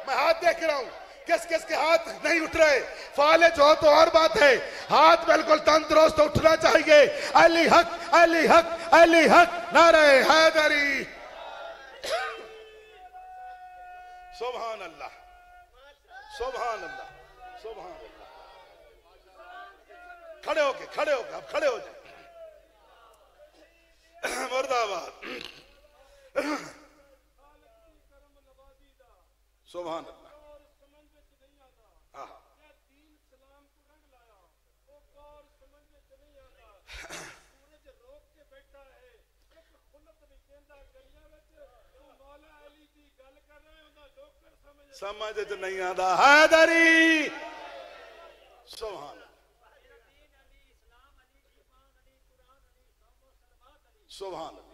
मैं हाथ देख रहा हूं, किस किस के हाथ नहीं उठ रहे? फालिज हो तो और बात है, हाथ बिल्कुल तंदुरुस्त उठना चाहिए। अली हक, अली हक, अली हक, नारे हैदरी। सुभान अल्लाह, सुभान अल्लाह, सुभान अल्लाह। खड़े होके, खड़े होके, अब खड़े हो जाए। मुर्दाबाद। सुभान अल्लाह। समझ तो नहीं आता हैदरी। सुभान सुभान अल्लाह।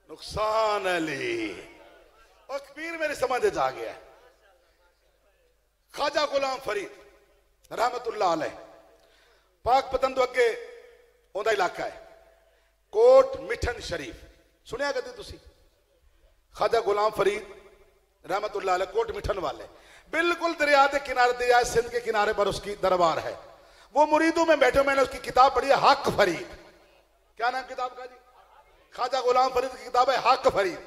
नुकसान अली और पीर मेरे समझ आ गया। ख्वाजा गुलाम फरीद रहमतुल्लाह अलैह पाक पतंदो अगे ओंदा इलाका है कोट मिठन शरीफ, सुनिया कदे तुसी? ख्वाजा गुलाम फरीद रहमतुल्लाह अलैह कोट मिठन वाले, बिल्कुल दरिया के किनारे, दरिया सिंध के किनारे पर उसकी दरबार है। वो मुरीदों में बैठे, मैंने उसकी किताब पढ़ी है हक फरीद। क्या नाम किताब का जी? ख्वाजा गुलाम फरीद की किताब है हक फरीद।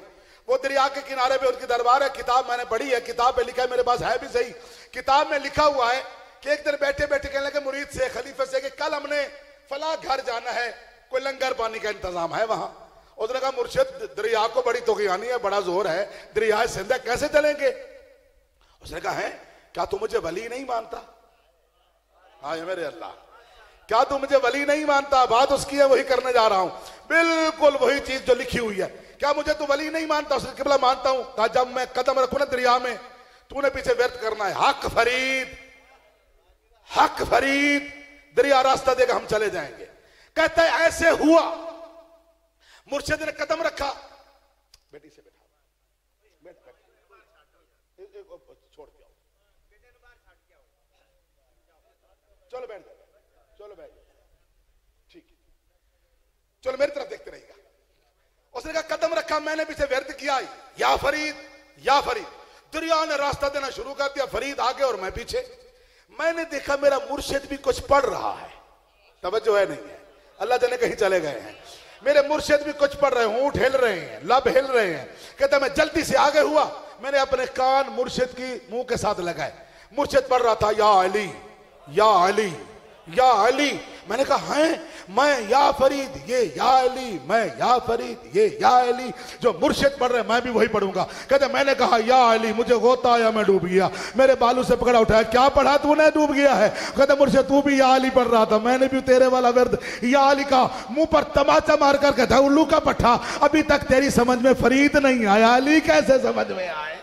वो दरिया के किनारे पे उनकी दरबार है। किताब मैंने पढ़ी है, किताब में लिखा है, मेरे पास है भी सही। किताब में लिखा हुआ है कि एक दिन बैठे बैठे कहने लगे मुरीद से, खलीफे से, कि कल हमने फला घर जाना है, कोई लंगर पानी का इंतजाम है वहां? उसने कहा मुर्शिद दरिया को बड़ी तोगियानी है, बड़ा जोर है, दरिया सिंध है, कैसे चलेंगे? उसने कहा है क्या तू मुझे वली नहीं मानता? हाँ ये मेरे अल्लाह, क्या तू मुझे वली नहीं मानता? बात उसकी है, वही करने जा रहा हूं, बिल्कुल वही चीज जो लिखी हुई है। क्या मुझे तू वली नहीं मानता? उसने किबला मानता हूं। कहा जब मैं कदम रखूं ना दरिया में, तूने पीछे व्यर्थ करना है, हक फरीद, हक फरीद, दरिया रास्ता देगा, हम चले जाएंगे। कहता है ऐसे हुआ, मुर्शिद ने कदम रखा, बेटी से बैठा, बैठ बैठ, छोड़ के आओ, चलो बैठ जाओ, चलो बैठ जाओ, ठीक है, चलो मेरी तरफ देखते रहिएगा। उसने कहा कदम रखा, मैंने पीछे व्यर्थ किया, या फरीद, या फरीद। दरिया ने रास्ता देना शुरू कर दिया, फरीद आगे और मैं पीछे। मैंने देखा मेरा मुर्शिद भी कुछ पढ़ रहा है, तवज्जो है नहीं है, अल्लाह जाने कहीं चले गए हैं। मेरे मुर्शिद भी कुछ पढ़ रहे हैं, ऊँट हिल रहे हैं, लब हिल रहे हैं। कहता मैं जल्दी से आगे हुआ, मैंने अपने कान मुर्शिद की मुंह के साथ लगाए। मुर्शिद पढ़ रहा था या अली, या अली, या अली। मैंने कहा है मैं या फरीद, ये या अली, मैं या फरीद, ये या अली। जो मुर्शिद पढ़ रहे मैं भी वही पढ़ूंगा। कहते मैंने कहा या अली, मुझे गोता आया, मैं डूब गया। मेरे बालू से पकड़ा उठाया, क्या पढ़ा तूने, डूब गया है? कहते मुर्शिद तू भी या अली पढ़ रहा था, मैंने भी तेरे वाला वर्द या अली का। मुंह पर तमाचा मार कर कहता उल्लू का पट्टा, अभी तक तेरी समझ में फरीद नहीं आया, अली कैसे समझ में आए?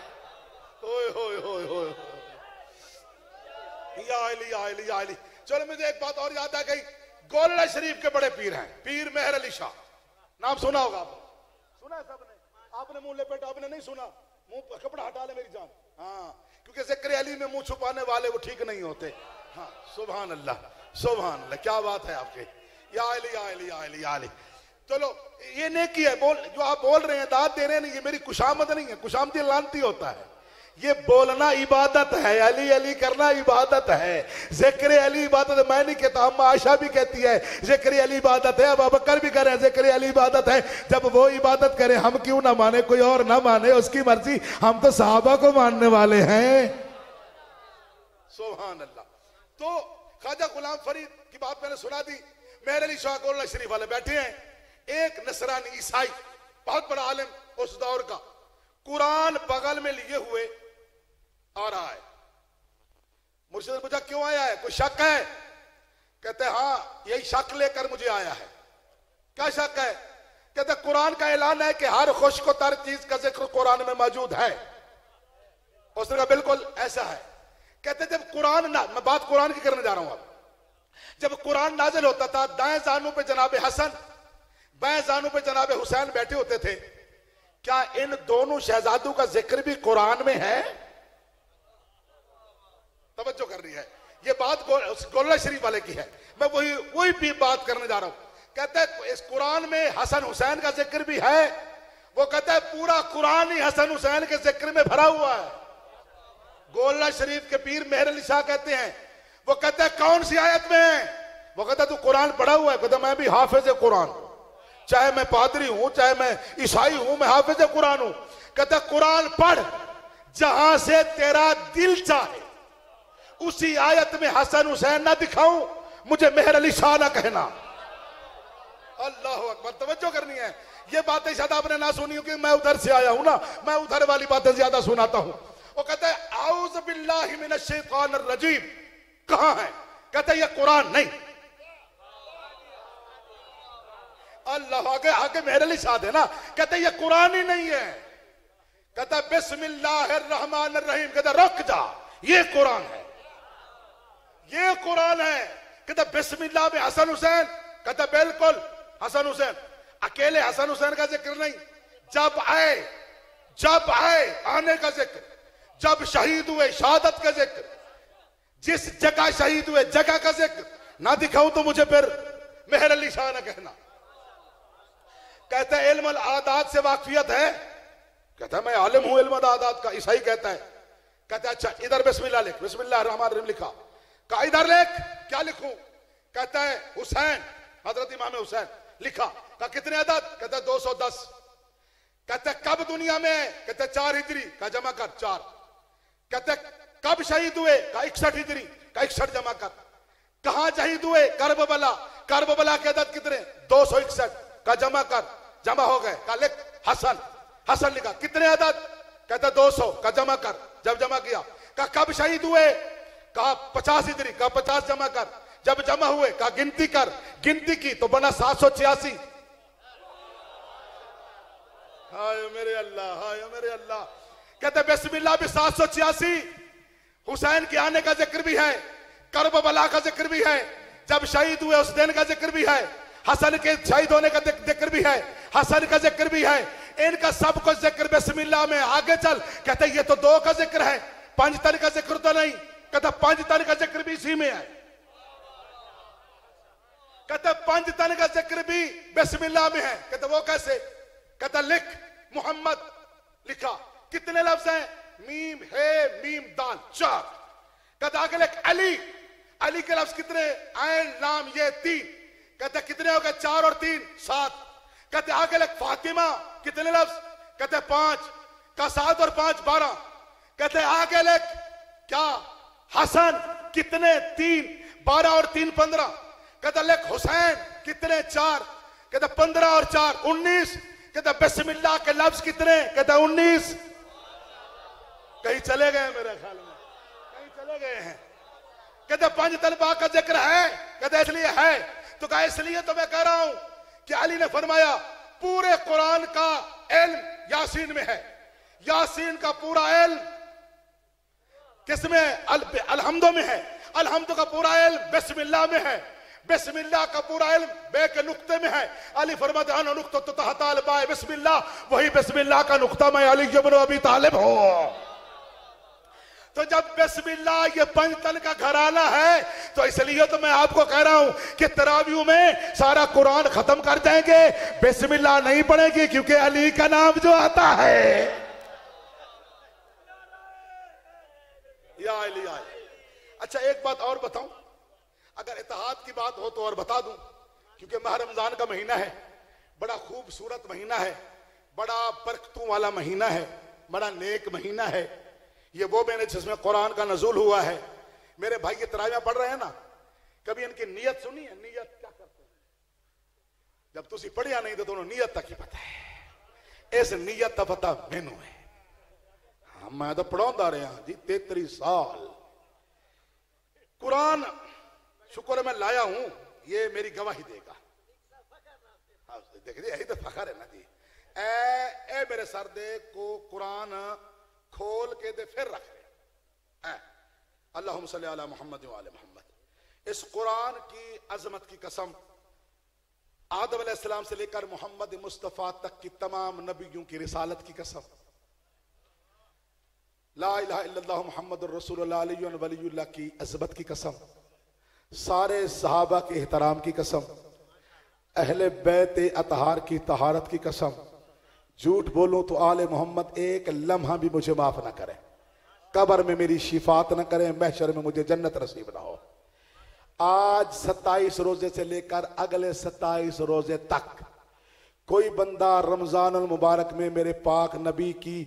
या अली, या अली, या अली। चलो मुझे एक बात और याद आ गई, गोलड़ा शरीफ के बड़े पीर हैं, पीर मेहर अली शाह, नाम सुना होगा आपने, सुना है सबने? आपने मुंह लपेटा, आपने नहीं सुना? मुंह कपड़ा हटा ले मेरी जान। हाँ, क्योंकि ज़िक्र अली में मुंह छुपाने वाले वो ठीक नहीं होते। हाँ सुभान अल्लाह, सुभान अल्लाह, क्या बात है आपके। या अली, या अली, या अली, या अली। चलो ये नेकी है, बोल जो आप बोल रहे हैं, दाद दे रहे हैं, ये मेरी खुशामद नहीं है, खुशामदी लानती होता है। ये बोलना इबादत है, अली अली करना इबादत है, ज़िक्र अली इबादत है। मैं नहीं कहता, हम आयशा भी कहती है ज़िक्र अली इबादत है, अबू बकर भी कह रहे हैं ज़िक्र अली इबादत है। जब वो इबादत करे हम क्यों ना माने, कोई और ना माने, उसकी मर्जी, हम तो सहाबा को मानने वाले हैं। सुभान अल्लाह। तो ख्वाजा गुलाम फरीद की बात मैंने सुना दी, मेहर अली शाह गोलड़ा शरीफ वाले बैठे हैं, एक नसरानी ईसाई बहुत बड़ा आलिम उस दौर का, कुरान बगल में लिए हुए आ रहा है। मुर्शिद ने पूछा क्यों आया है, कोई शक है? कहते हाँ यही शक लेकर मुझे आया है। क्या शक है? कहते कुरान का ऐलान है कि हर खुश को तर चीज का जिक्र कुरान में मौजूद है। उसने कहा बिल्कुल ऐसा है। कहते जब कुरान मैं बात कुरान की करने जा रहा हूं अब, जब कुरान नाजिल होता था, दाएं जानू पे जनाब हसन, बाएं जानू पे जनाब हुसैन बैठे होते थे। क्या इन दोनों शहजादों का जिक्र भी कुरान में है? तवज्जो कर रही है, ये बात गोलड़ा शरीफ वाले की है, मैं वही भी बात करने जा रहा हूं। कहता है इस कुरान में हसन हुसैन का जिक्र भी है। वो कहता है पूरा कुरान ही हसन हुसैन के जिक्र में भरा हुआ है। गोलड़ा शरीफ के पीर मेहर अली शाह कहते हैं, वो कहता है कौन सी आयत में है? वो कहता है तू कुरान पढ़ा हुआ है? कहता मैं भी हाफिज कुरान, चाहे मैं पादरी हूं, चाहे मैं ईसाई हूं, मैं हाफिज कुरान हूं। कहता कुरान पढ़, जहां से तेरा दिल चाहे। उसी आयत में हसन हुसैन ना दिखाऊं, मुझे मेहर अली शाह ना कहना। अल्लाह अकबर, तवज्जो करनी है। ये बातें शायद आपने ना सुनी हो, क्योंकि मैं उधर से आया हूं ना, मैं उधर वाली बातें ज्यादा सुनाता हूं। वो कहता है आऊज़ बिल्लाहि मिनश शैतानिर रजीम, कहां है? कहता है ये कुरान नहीं। अल्लाह आगे आगे मेहर अली शाह है ना, कहता है ये कुरान ही नहीं है। कहता है बिस्मिल्लाहिर रहमानिर रहीम। कहता रुक जा, ये कुरान है, ये कुरान है। कहता बिस्मिल्लाह में हसन हुसैन। कहता बिल्कुल हसन हुसैन, अकेले हसन हुसैन का जिक्र नहीं, जब आए आने का जिक्र, जब शहीद हुए शहादत का जिक्र, जिस जगह शहीद हुए जगह का जिक्र ना दिखाऊं तो मुझे फिर मेहर अली शाह ना कहना। कहता है इल्म आदात से वाकफियत है? कहता है मैं आलिम हूं इल्म आदात का। ईसाई कहता है, कहता है अच्छा इधर बिस्मिल्लाह लिख, बिस्मिल्लाह रहमान रहीम लिखा। कहा इधर लिख, क्या लिखूं? कहता है हुसैन, हजरत इमाम हुसैन लिखा। कहा कितने अदद? कहता है 210। कहता है कब दुनिया में? कहता है 4 हिजरी। का जमा कर 4। कहता है कब शहीद हुए? का 61 हिजरी। का 61 जमा कर। कहां शहीद हुए? करबला। करबला के अदद कितने? 261। का जमा कर। जमा हो गए, कहा लिख हसन। हसन लिखा, कितने अदद? कहता 200। का जमा कर। जब जमा किया, कहा कब शहीद हुए? कहा 50 हिजरी। कहा 50 जमा कर। जब जमा हुए, कहा गिनती कर। गिनती की तो बना 786। हाय मेरे अल्लाह, हाय मेरे अल्लाह। कहते बिस्मिल्लाह भी 786। हुसैन के आने का जिक्र भी है, करबला का जिक्र भी है, जब शहीद हुए उस दिन का जिक्र भी है, हसन के शहीद होने का जिक्र भी है, हसन का जिक्र भी है। इनका सब कुछ जिक्र बिस्मिल्लाह में। आगे चल, कहते ये तो 2 का जिक्र है, 5 तन का जिक्र तो नहीं। कहता 5 तन का जिक्र भी इसी में है। कहता 5 तन का जिक्र भी बिस्मिल्लाह में है। कहता वो कैसे? कहता लिख मोहम्मद। लिखा, कितने लफ्ज हैं? मीम है मीम दाल 4। कहता आगे लिख अली। अली के लफ्ज कितने? ऐन लाम ये 3। कहते कितने हो गए? 4 और 3 7। कहते आगे लिख फातिमा। कितने लफ्ज? कहते 5। का 7 और 5 12। कहते आगे लिख क्या? हसन। कितने? 3। 12 और 3 15। कहते लिख हुसैन। कितने? 4। कहते 15 और 4 19। कहते बिस्मिल्लाह के लफ्ज कितने? कहते 19। कहीं चले गए मेरे ख्याल में, कहीं चले गए हैं। कहते 5 तलबा का जिक्र है। कहते इसलिए है। तो कहा इसलिए तो मैं कह रहा हूं कि अली ने फरमाया पूरे कुरान का इल्म यासीन में है। यासीन का पूरा इल्म किसमें? अलहम्दो में है। अलहम्दो का पूरा इल्म बिस्मिल्लाह में है। बिस्मिल्लाह का पूरा इल्म बे के नुक्ते में है। अली फरमाते हैं नुक्ता तो तहताल बाय बिस्मिल्लाह, वही बिस्मिल्लाह का नुक्ता मैं अली इब्न अबी तालिब हूं। तो जब बिस्मिल्लाह ये 5 तन का घराना है, तो इसलिए तो मैं आपको कह रहा हूं कि तरावियों में सारा कुरान खत्म कर जाएंगे, बिस्मिल्लाह नहीं पढ़ेगी, क्योंकि अली का नाम जो आता है या अली या। अच्छा एक बात और बताऊं, अगर इत्तेहाद की बात हो तो और बता दूं, क्योंकि माह रमजान का महीना है, बड़ा खूबसूरत महीना है, बड़ा बरकतों वाला महीना है, बड़ा नेक महीना है। ये वो महीने जिसमें कुरान का नज़ूल हुआ है। मेरे भाई ये तरावियां पढ़ रहे हैं ना, कभी इनकी नीयत सुनी है? नीयत क्या करते हैं? जब तुसी पढ़िया नहीं तो दोनों नीयत तक ही पता है। इस नीयत का पता मैनू है। हाँ मैं तो पढ़ाता रहा जी 33 साल कुरान। शुक्र है मैं लाया हूं, ये मेरी गवाही देगा। हाँ देखिए यही तो फखर है ना जी। ए मेरे सर दे को कुरान खोल के दे फिर रख रहे। अल्लाहुम्मा सल्ली अला मुहम्मद व आले मुहम्मद। इस कुरान की अजमत की कसम, आदम अलैहिस्सलाम से लेकर मोहम्मद मुस्तफा तक की तमाम नबियों की रिसालत की कसम, ला इलाहा इल्लल्लाह मुहम्मदुर रसूलुल्लाह अलियुन वलियुल्लाह की अजमत की कसम, सारे सहाबा के एहतराम की कसम, अहले बैत अतहार की तहारत की कसम, झूठ बोलूं तो आले मोहम्मद एक लम्हा भी मुझे माफ ना करे, कब्र में मेरी शिफात ना करे, महशर में मुझे जन्नत नसीब ना हो। आज 27 रोजे से लेकर अगले 27 रोजे तक कोई बंदा रमजान अल मुबारक में मेरे पाक नबी की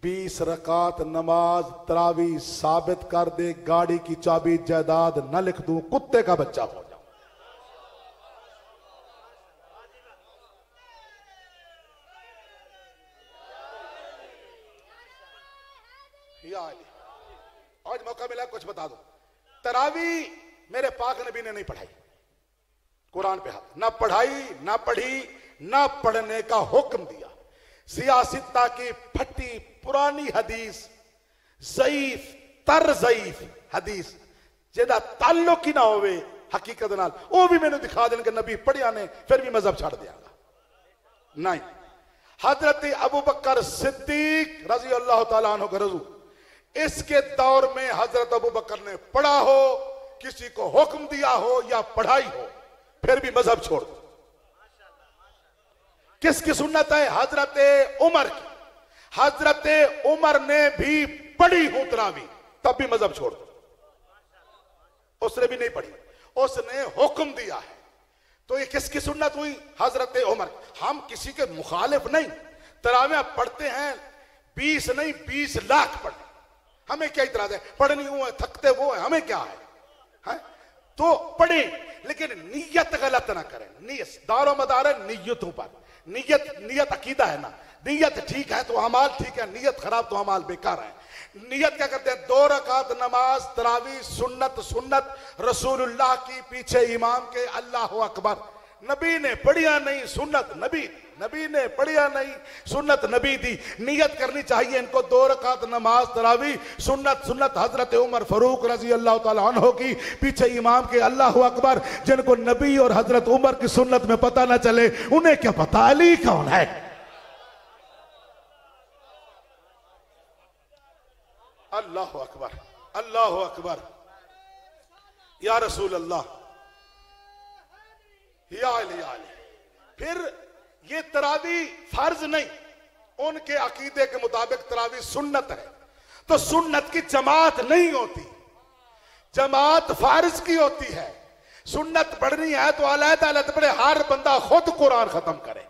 20 रकात नमाज तरावी साबित कर दे, गाड़ी की चाबी जायदाद न लिख दूं, कुत्ते का बच्चा हो जाऊं। आज मौका मिला कुछ बता दो। तरावी मेरे पाक नबी ने नहीं पढ़ाई, कुरान पे हाथ ना पढ़ाई, ना पढ़ी, ना पढ़ने का हुक्म दिया। सियासता की फटी पुरानी हदीस, ज़ईफ तर ज़ईफ हदीस जेदा ताल्लुक ही ना होवे हकीकत नाल, वो भी मैंने दिखा देने के नबी पढ़िया ने, फिर भी मजहब छाड़ दियागा नहीं। हजरत अबू बकर सिद्दीक रजी अल्लाह ताला अन्हु गरजू, इसके दौर में हजरत अबू बकर ने पढ़ा हो, किसी को हुक्म दिया हो या पढ़ाई हो, फिर भी मजहब छोड़ दो। किसकी सुन्नत है? हजरत उमर की। हजरत उमर ने भी पढ़ी हो तरावी, तब भी मजहब छोड़ दो। उसने भी नहीं पढ़ी, उसने हुक्म दिया है। तो ये किसकी सुन्नत हुई? हजरत उमर। हम किसी के मुखालिफ नहीं, तरावियां पढ़ते हैं 20 नहीं 20 लाख पढ़े, हमें क्या इतराज है? पढ़नी हुआ है, थकते वो है, हमें क्या है? तो पढ़े, लेकिन नीयत गलत ना करें। नीयत दारो मदार है नीयतों पर। नीयत नीयत अकीदा है ना, नीयत ठीक है तो अमाल ठीक है, नीयत खराब तो अमाल बेकार है। नियत क्या करते हैं? 2 रकात नमाज तरावी सुन्नत, सुन्नत रसूलुल्लाह की पीछे इमाम के, अल्लाह अकबर। नबी ने पढ़िया नहीं सुन्नत नबी, नबी ने पढ़िया नहीं सुन्नत नबी दी। नियत करनी चाहिए इनको 2 रकात नमाज तरावी सुन्नत, सुन्नत हजरत उमर फारूक रजी अल्लाह ताला अन्हु की पीछे इमाम के, अल्लाह अकबर। जिनको नबी और हजरत उमर की सुन्नत में पता ना चले उन्हें क्या पता अली कौन है। अल्लाह अकबर, अल्लाह अकबर, या रसूल अल्लाह, या अली, या अली। फिर ये तरावी फर्ज नहीं, उनके अकीदे के मुताबिक तरावी सुन्नत है, तो सुन्नत की जमात नहीं होती, जमात फर्ज की होती है। सुन्नत पढ़नी है तो अलग-अलग पढ़े, हर बंदा खुद कुरान खत्म करे,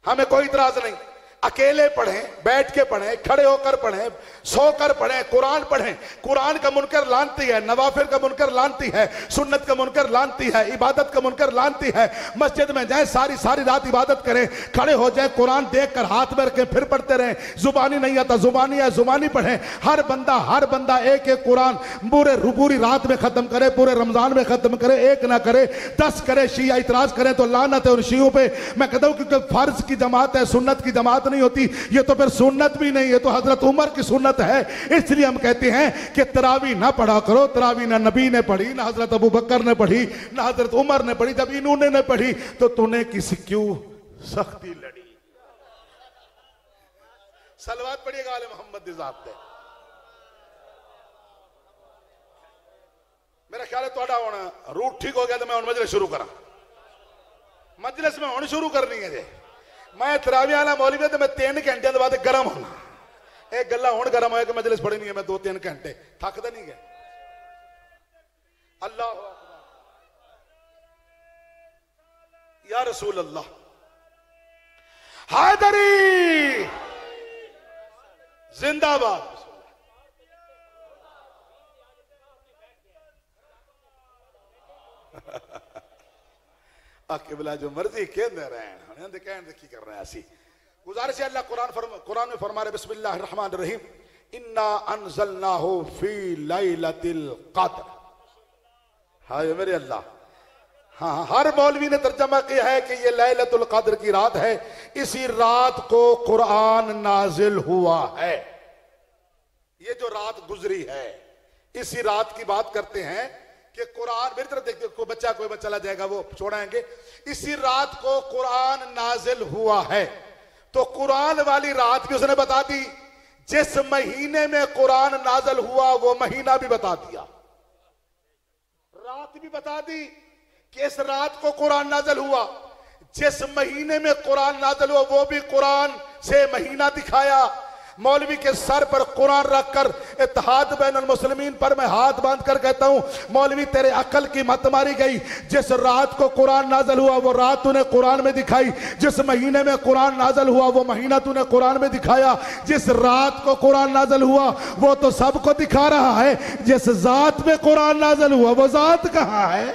हमें कोई इतराज नहीं। अकेले पढ़ें, बैठ के पढ़ें, खड़े होकर पढ़ें, सोकर पढ़ें, कुरान पढ़ें। कुरान का मुनकर लानती है, नवाफिल का मुनकर लानती है, सुन्नत का मुनकर लानती है, इबादत का मुनकर लानती है। मस्जिद में जाए सारी सारी रात इबादत करें, खड़े हो जाए कुरान देखकर हाथ में रखें फिर पढ़ते रहें। जुबानी नहीं आता जुबानी है, जुबानी पढ़ें। हर बंदा एक एक कुरान पूरी रात में खत्म करे, पूरे रमजान में खत्म करे, एक ना करे 10 करे। शिया इतराज करें तो लानत है उन शियों पे। मैं कहता हूं क्योंकि फर्ज की जमात है, सुन्नत की जमात नहीं होती, ये तो फिर सुन्नत भी नहीं है, तो हजरत उमर की सुन्नत है। इसलिए हम कहते हैं कि तरावी ना पढ़ा करो। तरावी ना नबी ने पढ़ी, ना हजरत अबू बकर ने पढ़ी, ना हजरत उमर ने पढ़ी। जब इन्होंने ने पढ़ी तो तूने किसी क्यों सख्ती लड़ी। सलवात पढ़िएगा आले मोहम्मद निजात पे। मेरा ख्याल है थोड़ा होना रूट ठीक हो गया तो मैं उन मजलिस शुरू करा, मजलिस में होनी शुरू करनी है जे। मैं तरावी आला मौलवी तो मैं 3 घंटे के बाद गर्म होना, एक गल्ला हुण गर्म होया कि मजलिस पढ़ी नहीं है मैं 2-3 घंटे थकदा नहीं गया। अल्लाह या रसूल अल्लाह, हैदरी जिंदाबाद। अकेबला जो मर्जी कहते रहे की कर रहे हैं ऐसी गुजारिश है। अल्लाह कुरान में फरमा रहे बिस्मिल्लाहिर रहमानिर रहीम, इन्ना अनज़लनाहु फी लैलतिल क़द्र। हाय मेरे अल्लाह, हाँ हर मौलवी ने तर्जमा किया है कि ये लैलतुल क़द्र की रात है, इसी रात को कुरान नाजिल हुआ है। ये जो रात गुजरी है इसी रात की बात करते हैं कि कुरान, मेरी तरफ देखते कोई बच्चा चला जाएगा वो छोड़ाएंगे। इसी रात को कुरान नाजिल हुआ है, तो कुरान वाली रात भी उसने बता दी। जिस महीने में कुरान नाजिल हुआ वो महीना भी बता दिया, रात भी बता दी कि इस रात को कुरान नाजिल हुआ। जिस महीने में कुरान नाजिल हुआ वो भी कुरान से महीना दिखाया। मौलवी के सर पर कुरान रखकर इत्तेहाद बैन अल मुस्लिमीन पर मैं हाथ बांध कर कहता हूं, मौलवी तेरे अकल की मत मारी गई। जिस रात को कुरान नाज़िल हुआ वो रात तूने कुरान में दिखाई, जिस महीने में कुरान नाज़िल हुआ वो महीना तूने कुरान में दिखाया। जिस रात को कुरान नाज़िल हुआ वो तो सबको दिखा रहा है, जिस जात में कुरान नाज़िल हुआ वो जात कहां है?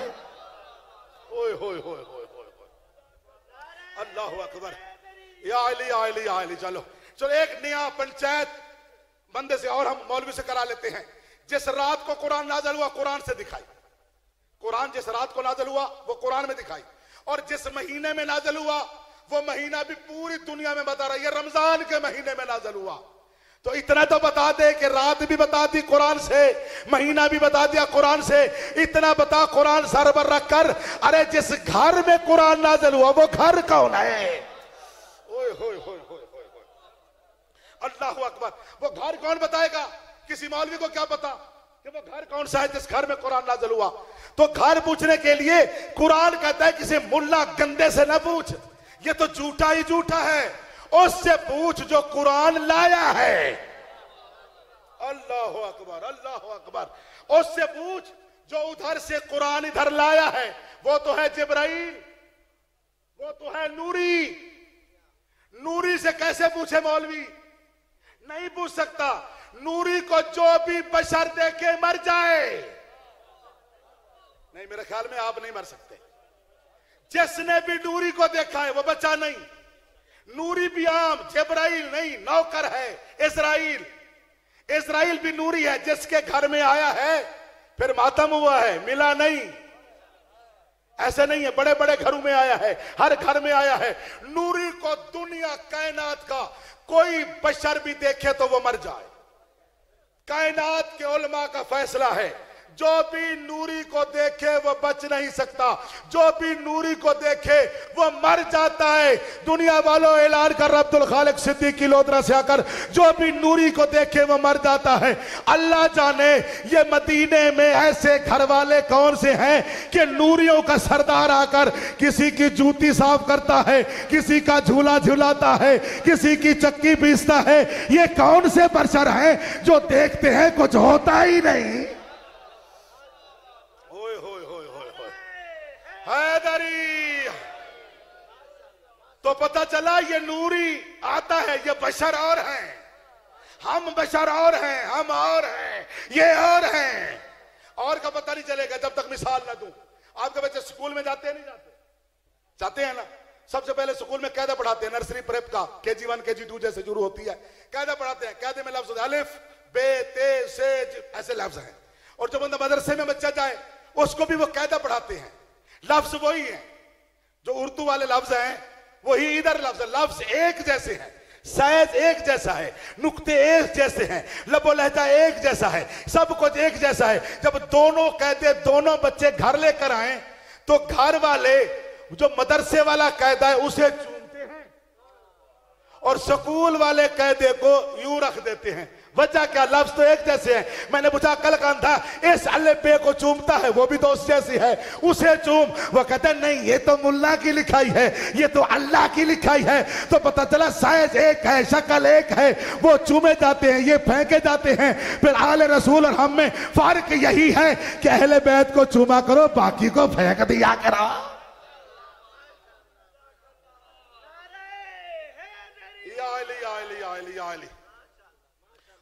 ओए होए होए होए होए, अल्लाहु अकबर, या अली या अली या अली। चलो चलो एक नया पंचायत बंदे से और हम मौलवी से करा लेते हैं। जिस रात को कुरान नाज़िल हुआ कुरान से दिखाई, कुरान जिस रात को नाज़िल हुआ वो कुरान में दिखाई, और जिस महीने में नाज़िल हुआ वो महीना भी पूरी दुनिया में बता रहा है, ये रमजान के महीने में नाज़िल हुआ। तो इतना तो बता दे कि रात भी बता दी कुरान से, महीना भी बता दिया कुरान से। इतना बता कुरान सर पर रखकर, अरे जिस घर में कुरान नाज़िल हुआ वो घर कौन है? ओए होए होए होए, अल्लाह अकबर। वो घर कौन बताएगा? किसी मौलवी को क्या पता कि वो घर कौन सा है जिस घर में कुरान नाज़िल हुआ? तो घर पूछने के लिए कुरान कहता है किसी मुल्ला गंदे से न पूछ, ये तो झूठा ही झूठा है, उससे पूछ जो कुरान लाया है। अल्लाह अकबर, अल्लाह अकबर। उससे पूछ जो उधर से कुरान इधर लाया है, वो तो है जिब्राइल, वो तो है नूरी। नूरी से कैसे पूछे मौलवी? नहीं पूछ सकता। नूरी को जो भी बशर देखे मर जाए, नहीं मेरे ख्याल में आप नहीं मर सकते। जिसने भी नूरी को देखा है वो बचा नहीं, नूरी भी आम, जिब्राइल नहीं, नौकर है इस्राइल। इस्राइल भी नूरी है, जिसके घर में आया है फिर मातम हुआ है, मिला नहीं। ऐसे नहीं है, बड़े बड़े घरों में आया है, हर घर में आया है। नूरी को दुनिया कायनात का कोई बशर भी देखे तो वो मर जाए। कायनात के उलमा का फैसला है, जो भी नूरी को देखे वो बच नहीं सकता, जो भी नूरी को देखे वो मर जाता है। दुनिया वालों ऐलान कर अब्दुल खालिक सिद्दीकी लोधरा से आकर, जो भी नूरी को देखे वो मर जाता है। अल्लाह जाने ये मदीने में ऐसे घर वाले कौन से हैं कि नूरियों का सरदार आकर किसी की जूती साफ करता है, किसी का झूला झुलाता है, किसी की चक्की पीसता है। ये कौन से बशर हैं जो देखते हैं कुछ होता ही नहीं। हैदरी तो पता चला ये नूरी आता है, ये बशर और हैं, हम बशर और हैं, हम और हैं, ये और हैं। और का पता नहीं चलेगा जब तक मिसाल ना दूं। आपके बच्चे स्कूल में जाते हैं नहीं जाते? जाते हैं ना। सबसे पहले स्कूल में कायदा पढ़ाते हैं, नर्सरी प्रेप का, KG 1 KG 2 जैसे शुरू होती है, कायदा पढ़ाते हैं। कायदे में लफ्ज अलिफ बे ते से ऐसे लफ्ज हैं। और जब बंदा मदरसे में बच्चा जाए उसको भी वो कायदा पढ़ाते हैं। लफ्ज वही है जो उर्दू वाले लफ्ज हैं, वही इधर लफ्ज, लफ्ज एक जैसे हैं, साइज एक जैसा है, नुक्ते एक जैसे हैं, लबो लहजा एक जैसा है, सब कुछ एक जैसा है। जब दोनों कायदे दोनों बच्चे घर लेकर आए तो घर वाले जो मदरसे वाला कायदा है उसे चूमते हैं और स्कूल वाले कायदे को यूं रख देते हैं। वजह क्या? लफ्ज तो एक जैसे हैं। मैंने पूछा कल कान था, इस अल्ले को चूमता है, वो भी तो उस जैसी है, उसे चूम। वो कहते नहीं ये तो मुल्ला की लिखाई है, ये तो अल्लाह की लिखाई है। तो पता चला साइज एक है, शक्ल एक है, वो चूमे जाते हैं, ये फेंके जाते हैं। फिर आले रसूल और हम में फर्क यही है कि अहले बैत को चूमा करो, बाकी को फेंक दिया करो।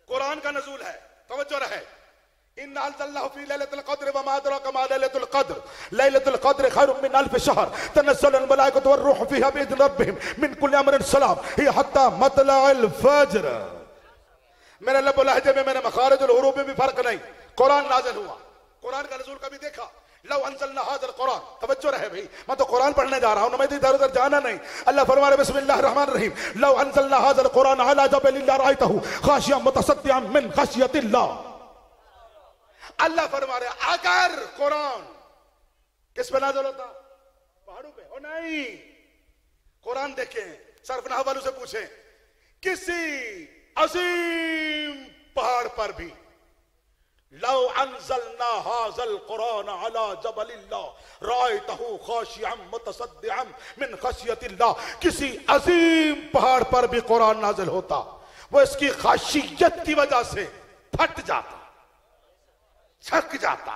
कुरान का नज़ूल है, तवज्जो रहे। इन्ना अंज़लनाहु फी लैलतिल क़द्र व मा अदराका मा लैलतुल क़द्र लैलतुल क़द्र खैरुम मिन अल्फ़ि शहर तनज़्ज़लुल मलाइकतु वर्रूहु फ़ीहा बिइज़्नि रब्बिहिम मिन कुल्लि अमरिन सलाम हिय हत्ता मतलअल फ़ज्र। मेरे लब लहजे में, मेरे मखारिजुल हुरूफ में भी फर्क नहीं। कुरान नाज़िल हुआ, कुरान का नज़ूल कभी देखा? लौ अंज़लना हाज़ल कुरान, तवज्जो रहे भाई, मैं तो कुरान पढ़ने जा रहा हूं ना, मैं इधर उधर जाना नहीं। अल्लाह फरमा रहे बिस्मिल्लाहिर रहमानिर रहीम, लौ अंज़लना हाज़ल कुरान अला जबलिन लरअयतहु खाशियम मुतसद्दिअम मिन खशियतिल्लाह। अल्लाह फरमा रहे अगर कुरान किस पे नाज़िल होता? पहाड़ों पे? ओ नहीं, कुरान देखें, सरफनाह वालों से पूछें, किसी अजीम पहाड़ पर भी लौ अंज़लना हाज़ल कुरान अला जबलिल्लाह रायतहु खाशिअम मुतसद्दिअम मिन खशियतिल्लाह, किसी अजीम पहाड़ पर भी कुरान नाज़िल होता, वो इसकी खासियत की वजह से फट जाता, छक जाता।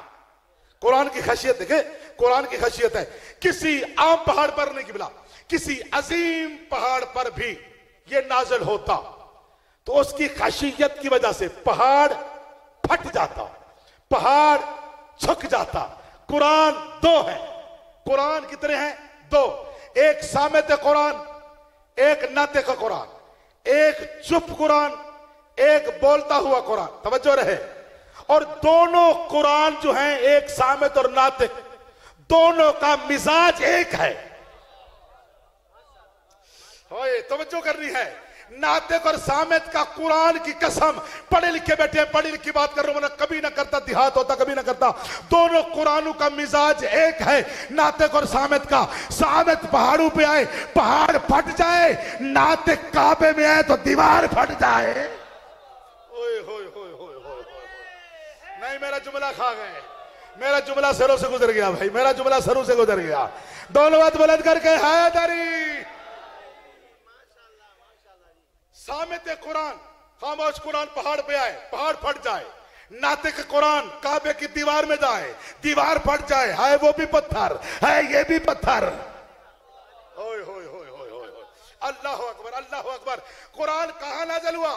कुरान की खासियत देखे, कुरान की खासियत है किसी आम पहाड़ पर नहीं गिबला, किसी अजीम पहाड़ पर भी ये नाज़िल होता तो उसकी खासियत की वजह से पहाड़ फट जाता, पहाड़ झुक जाता। कुरान दो है। कुरान कितने हैं? दो। एक सामित कुरान, एक नातिक कुरान, एक चुप कुरान, एक बोलता हुआ कुरान। तवज्जो रहे। और दोनों कुरान जो हैं, एक सामित और नातिक, दोनों का मिजाज एक है। तवज्जो करनी है। नातिक और सामित का कुरान की कसम, पढ़े लिखे बैठे, पढ़ी लिखी बात कर रहा हूं, कभी ना करता, देहात होता कभी ना करता। दोनों कुरानों का मिजाज एक है, नातिक और सामित का। सामित पहाड़ों पे आए पहाड़ फट जाए, नातिक काबे में आए तो दीवार फट जाए। ओए होए होए होए होए। नहीं, मेरा जुमला खा गए, मेरा जुमला सरों से गुजर गया भाई, मेरा जुमला सरों से गुजर गया। दोनों हाथ बुलंद करके हैदरी। सामित कुरान, खामोश कुरान पहाड़ पे आए, पहाड़ फट जाए। नातिक कुरान काबे की दीवार में जाए, दीवार फट जाए। है वो भी पत्थर, है ये भी पत्थर। ओए होए होए होए होए। अल्लाह अकबर, अल्लाह अकबर। कुरान कहां नाज़िल हुआ?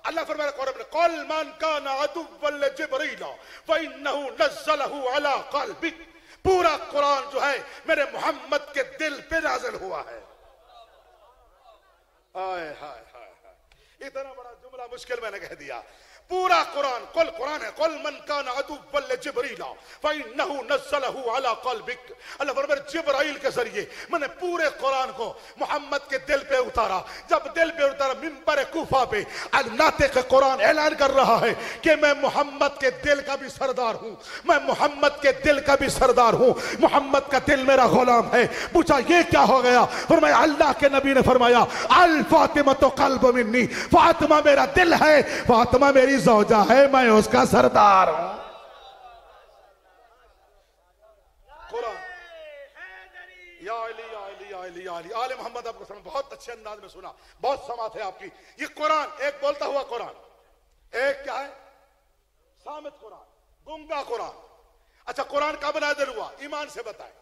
अल्लाह फरमाया कुरान में, कुल मन काना अदुव्वन लिजिब्रील फइन्नहु नज़्ज़लहु अला क़ल्बिक। पूरा कुरान जो है मेरे मोहम्मद के दिल पे नाज़िल हुआ है। हाय हाय हाय हाय, इतना बड़ा जुमला मुश्किल मैंने कह दिया। पूरा कुरान कुल कुरान है। कुल मन कान अदुव्वन लिजिब्रील फइन्नहु नज़्ज़लहु अला क़ल्बिक। अल्लाह फरमाता है जिब्राइल के जरिए मैंने पूरे कुरान को मोहम्मद के दिल पे उतारा। जब दिल पे उतारा, मिंबर कूफा पे नातिक़ कुरान ऐलान कर रहा है कि मैं मोहम्मद के दिल का भी सरदार हूं, मैं मोहम्मद के दिल का भी सरदार हूं, मोहम्मद का दिल मेरा गुलाम है। पूछा ये क्या हो गया? फरमाया अल्लाह के नबी ने फरमाया अल फातिमा तो क़ल्ब मिन्नी, फातिमा मेरा दिल है, फातिमा मेरी ज़ौजा है, मैं उसका सरदार हूं। कुरान या अली या अली या अली या अली। आले मोहम्मद आपको समझ बहुत अच्छे अंदाज में सुना, बहुत समात है आपकी। ये कुरान एक बोलता हुआ कुरान, एक क्या है? सामित कुरान, गुंगा कुरान। अच्छा, कुरान कब नाज़िल हुआ? ईमान से बताएं।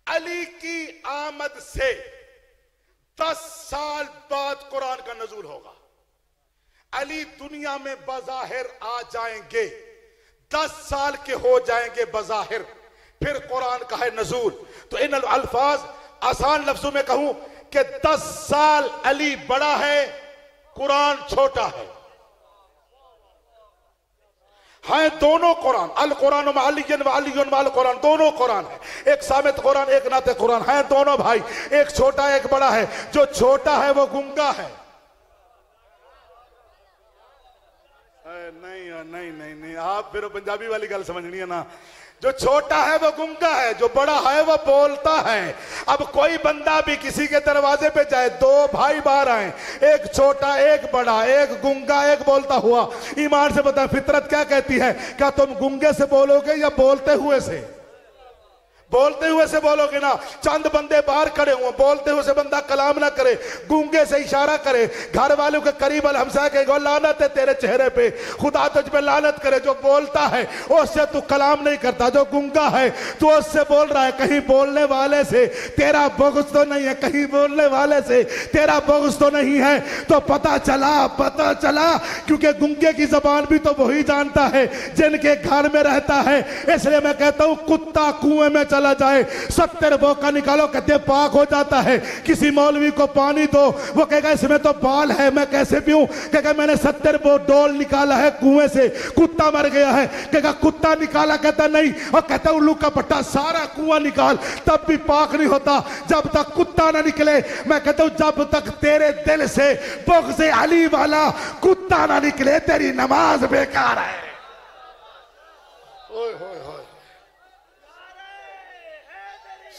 अली की आमद से 10 साल बाद कुरान का नज़ूल होगा। अली दुनिया में बज़ाहिर आ जाएंगे, 10 साल के हो जाएंगे बज़ाहिर, फिर कुरान का है नज़ूल। तो इन अल्फाज आसान लफ्जों में कहूं कि 10 साल अली बड़ा है, कुरान छोटा है। हैं दोनों कुरान, अल कुरान व अलियन व अलियुन मअल कुरान, दोनों कुरान है। एक सामित कुरान, एक नाते कुरान है, दोनों भाई, एक छोटा एक बड़ा है। जो छोटा है वो गुंगा है। नहीं नहीं नहीं नहीं, आप फिर पंजाबी वाली गल समझनी है ना। जो छोटा है वो गुंगा है, जो बड़ा है वो बोलता है। अब कोई बंदा भी किसी के दरवाजे पे जाए, 2 भाई बाहर आए, एक छोटा एक बड़ा, एक गुंगा एक बोलता हुआ, ईमान से बताएं फितरत क्या कहती है? क्या तुम गुंगे से बोलोगे या बोलते हुए से? बोलते हुए से बोलोगे ना। चंद बंदे बाहर खड़े हुए, बोलते हुए से बंदा कलाम ना करे, गूंगे से इशारा करे, घर वालों के करीब अलहमसा कहेगा लानत है तेरे चेहरे पे, खुदा तुझ पे लानत करे। जो बोलता है उससे तू कलाम नहीं करता, जो गूंगा है तो उससे बोल रहा है। कहीं बोलने वाले से तेरा बुग़्ज़ तो नहीं है, कहीं बोलने वाले से तेरा बुग़्ज़ तो नहीं है। तो पता चला क्योंकि गूंगे की जबान भी तो वही जानता है जिनके घर में रहता है। इसलिए मैं कहता हूं कुत्ता कुएं में चला जाए, 70 बोका निकालो, कहते पाक हो जाता है। किसी मौलवी को पानी दो, वो कहेगा इसमें तो बाल है, मैं कैसे पीऊं? कहेगा मैंने 70 डोल निकाला है कुएं से, कुत्ता मर गया है। कहेगा कुत्ता निकाला? कहता नहीं। और कहता उल्लू का पट्टा सारा कुआं निकाल, तब भी पाक नहीं होता जब तक कुत्ता ना निकले। मैं कहता हूं जब तक तेरे दिल से बुग़्ज़ अली वाला कुत्ता ना निकले, तेरी नमाज बेकार है। ओए होए होए,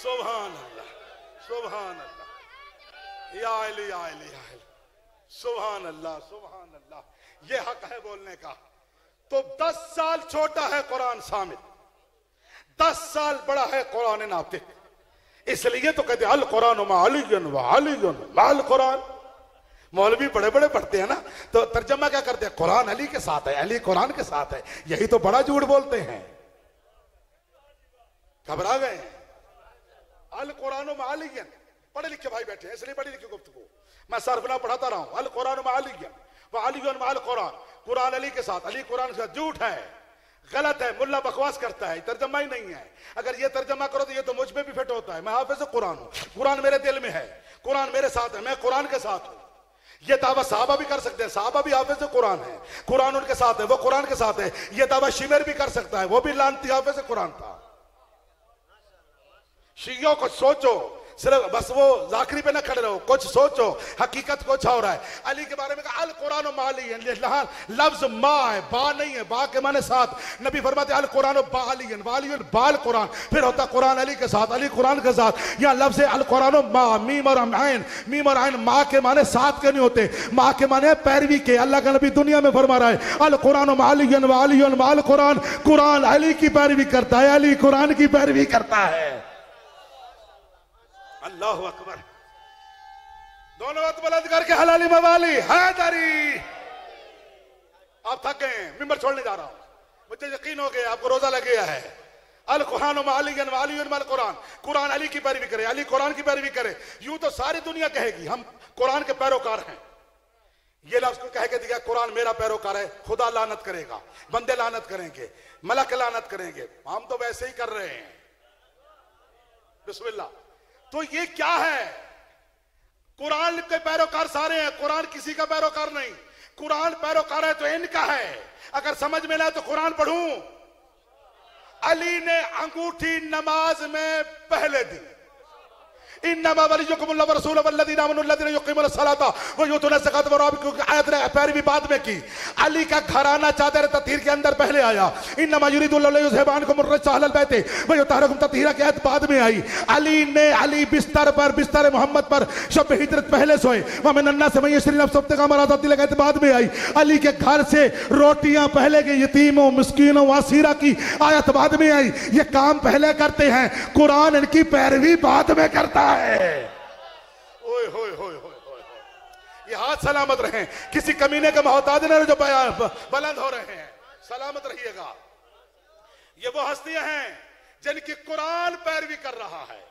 सुभान अल्लाह, सुभान अल्लाह, या अली या अली या अली, सुभान अल्लाह, सुभान अल्लाह। ये हक है बोलने का। तो 10 साल छोटा है कुरान सामित, 10 साल बड़ा है कुरान नातिक। इसलिए तो कहते अल कुरान व अलियुन व अलियुन मअल कुरान। मौलवी बड़े बड़े पढ़ते हैं ना, तो तर्जमा क्या करते हैं? कुरान अली के साथ है, अली कुरान के साथ है। यही तो बड़ा झूठ बोलते हैं। घबरा गए हैं। अल कुरान व अलियन, पढ़े लिखे भाई बैठे हैं इसलिए पढ़ी लिखी गुफ्तगू मैं सरफना पढ़ाता रहा हूं। अल कुरान व अलियन व अलियुन मअल कुरान, कुरान अली के साथ, अली कुरान के साथ। झूठ है, गलत है, मुल्ला बकवास करता है, तर्जमा ही नहीं है। अगर ये तर्जमा करो तो ये तो मुझ पे भी फिट होता है। मैं हाफिज़ कुरान हूं, कुरान मेरे दिल में है, कुरान मेरे साथ है, मैं कुरान के साथ हूं। ये दावा साहबा भी कर सकते हैं, साहबा भी हाफिज़ कुरान है, कुरान उनके साथ है, वो कुरान के साथ है। ये दावा शिमेर भी कर सकता है, वो भी लानती हाफिज़ कुरान था। शियों को सोचो, सिर्फ बस वो जाकरी पे ना खड़े रहो, कुछ सोचो, हकीकत कुछ हो रहा है। अली के बारे में कहा अल कुरान मालियन, लफ्ज मा है, बा नहीं है, बा के माने साथ। नबी फरमाते अल कुरान बालियन, वालियन बाल कुरान, फिर होता कुरान अली के साथ, अली कुरान के साथ। यहाँ लफ्ज अल कुरान मा, मीम और आइन, मीम और आइन माँ के माने साथ के नहीं होते, माँ के माने पैरवी के। अल्लाह का नबी दुनिया में फरमा रहा है अल कुरान मालियन वालियन माल कुरान, कुरान अली की पैरवी करता है, अली कुरान की पैरवी करता है। अल्लाह अकबर। दोनों हाथ बुलंद करके हलाली मवाली हैदरी। आप थक गए हैं, मिंबर छोड़ने जा रहा हूं, मुझे यकीन हो गया आपको रोजा लग गया है। अल कुरान मालियन वालियन मअल कुरान, कुरान अली की पैरवी करे, अली कुरान की पैरवी करे। यूं तो सारी दुनिया कहेगी हम कुरान के पैरोकार हैं। ये लफ्ज को कह के दिया कुरान मेरा पैरोकार है, खुदा लानत करेगा, बंदे लानत करेंगे, मलक लानत करेंगे। हम तो वैसे ही कर रहे हैं। बिस्मिल्लाह। तो ये क्या है? कुरान के पैरोकार सारे हैं, कुरान किसी का पैरोकार नहीं। कुरान पैरोकार है तो इनका है। अगर समझ में ना तो कुरान पढ़ूं। अली ने अंगूठी नमाज में पहले दी। इन्नमा वलियुकुमुल्लाहु व रसूलुहु वल्लज़ीना आमनु अल्लज़ीना युक़ीमूना अस्सलाता व युतूना ज़कात व राबितून आयत ने पैरवी बाद में की। अली का घराना चादर तत्हीर के अंदर पहले आया। इन्नमा युरीदुल्लाहु लियुज़हिबा अन्कुम अर्रिज्सा अहलल बैत व युतहिरकुम तत्हीरा की आयत बाद में आई। अली बिस्तर मोहम्मद पर शब हिजरत पहले सोए। व मिनन नास मन यशरी नफ्सहु इब्तिग़ाअ मर्ज़ाति की आयत बाद में आई। अली के घर से रोटियां पहले गई, यतीमों मिस्कीनों वासीरा की आयत बाद में आई। ये काम पहले करते हैं, कुरान इनकी पैरवी बाद में करता है। ओए होए होए होए, ये हाथ सलामत रहे, किसी कमीने के मोहताज न जो बुलंद हो रहे हैं, सलामत रहिएगा। ये वो हस्तियां हैं जिनकी कुरान पैरवी कर रहा है।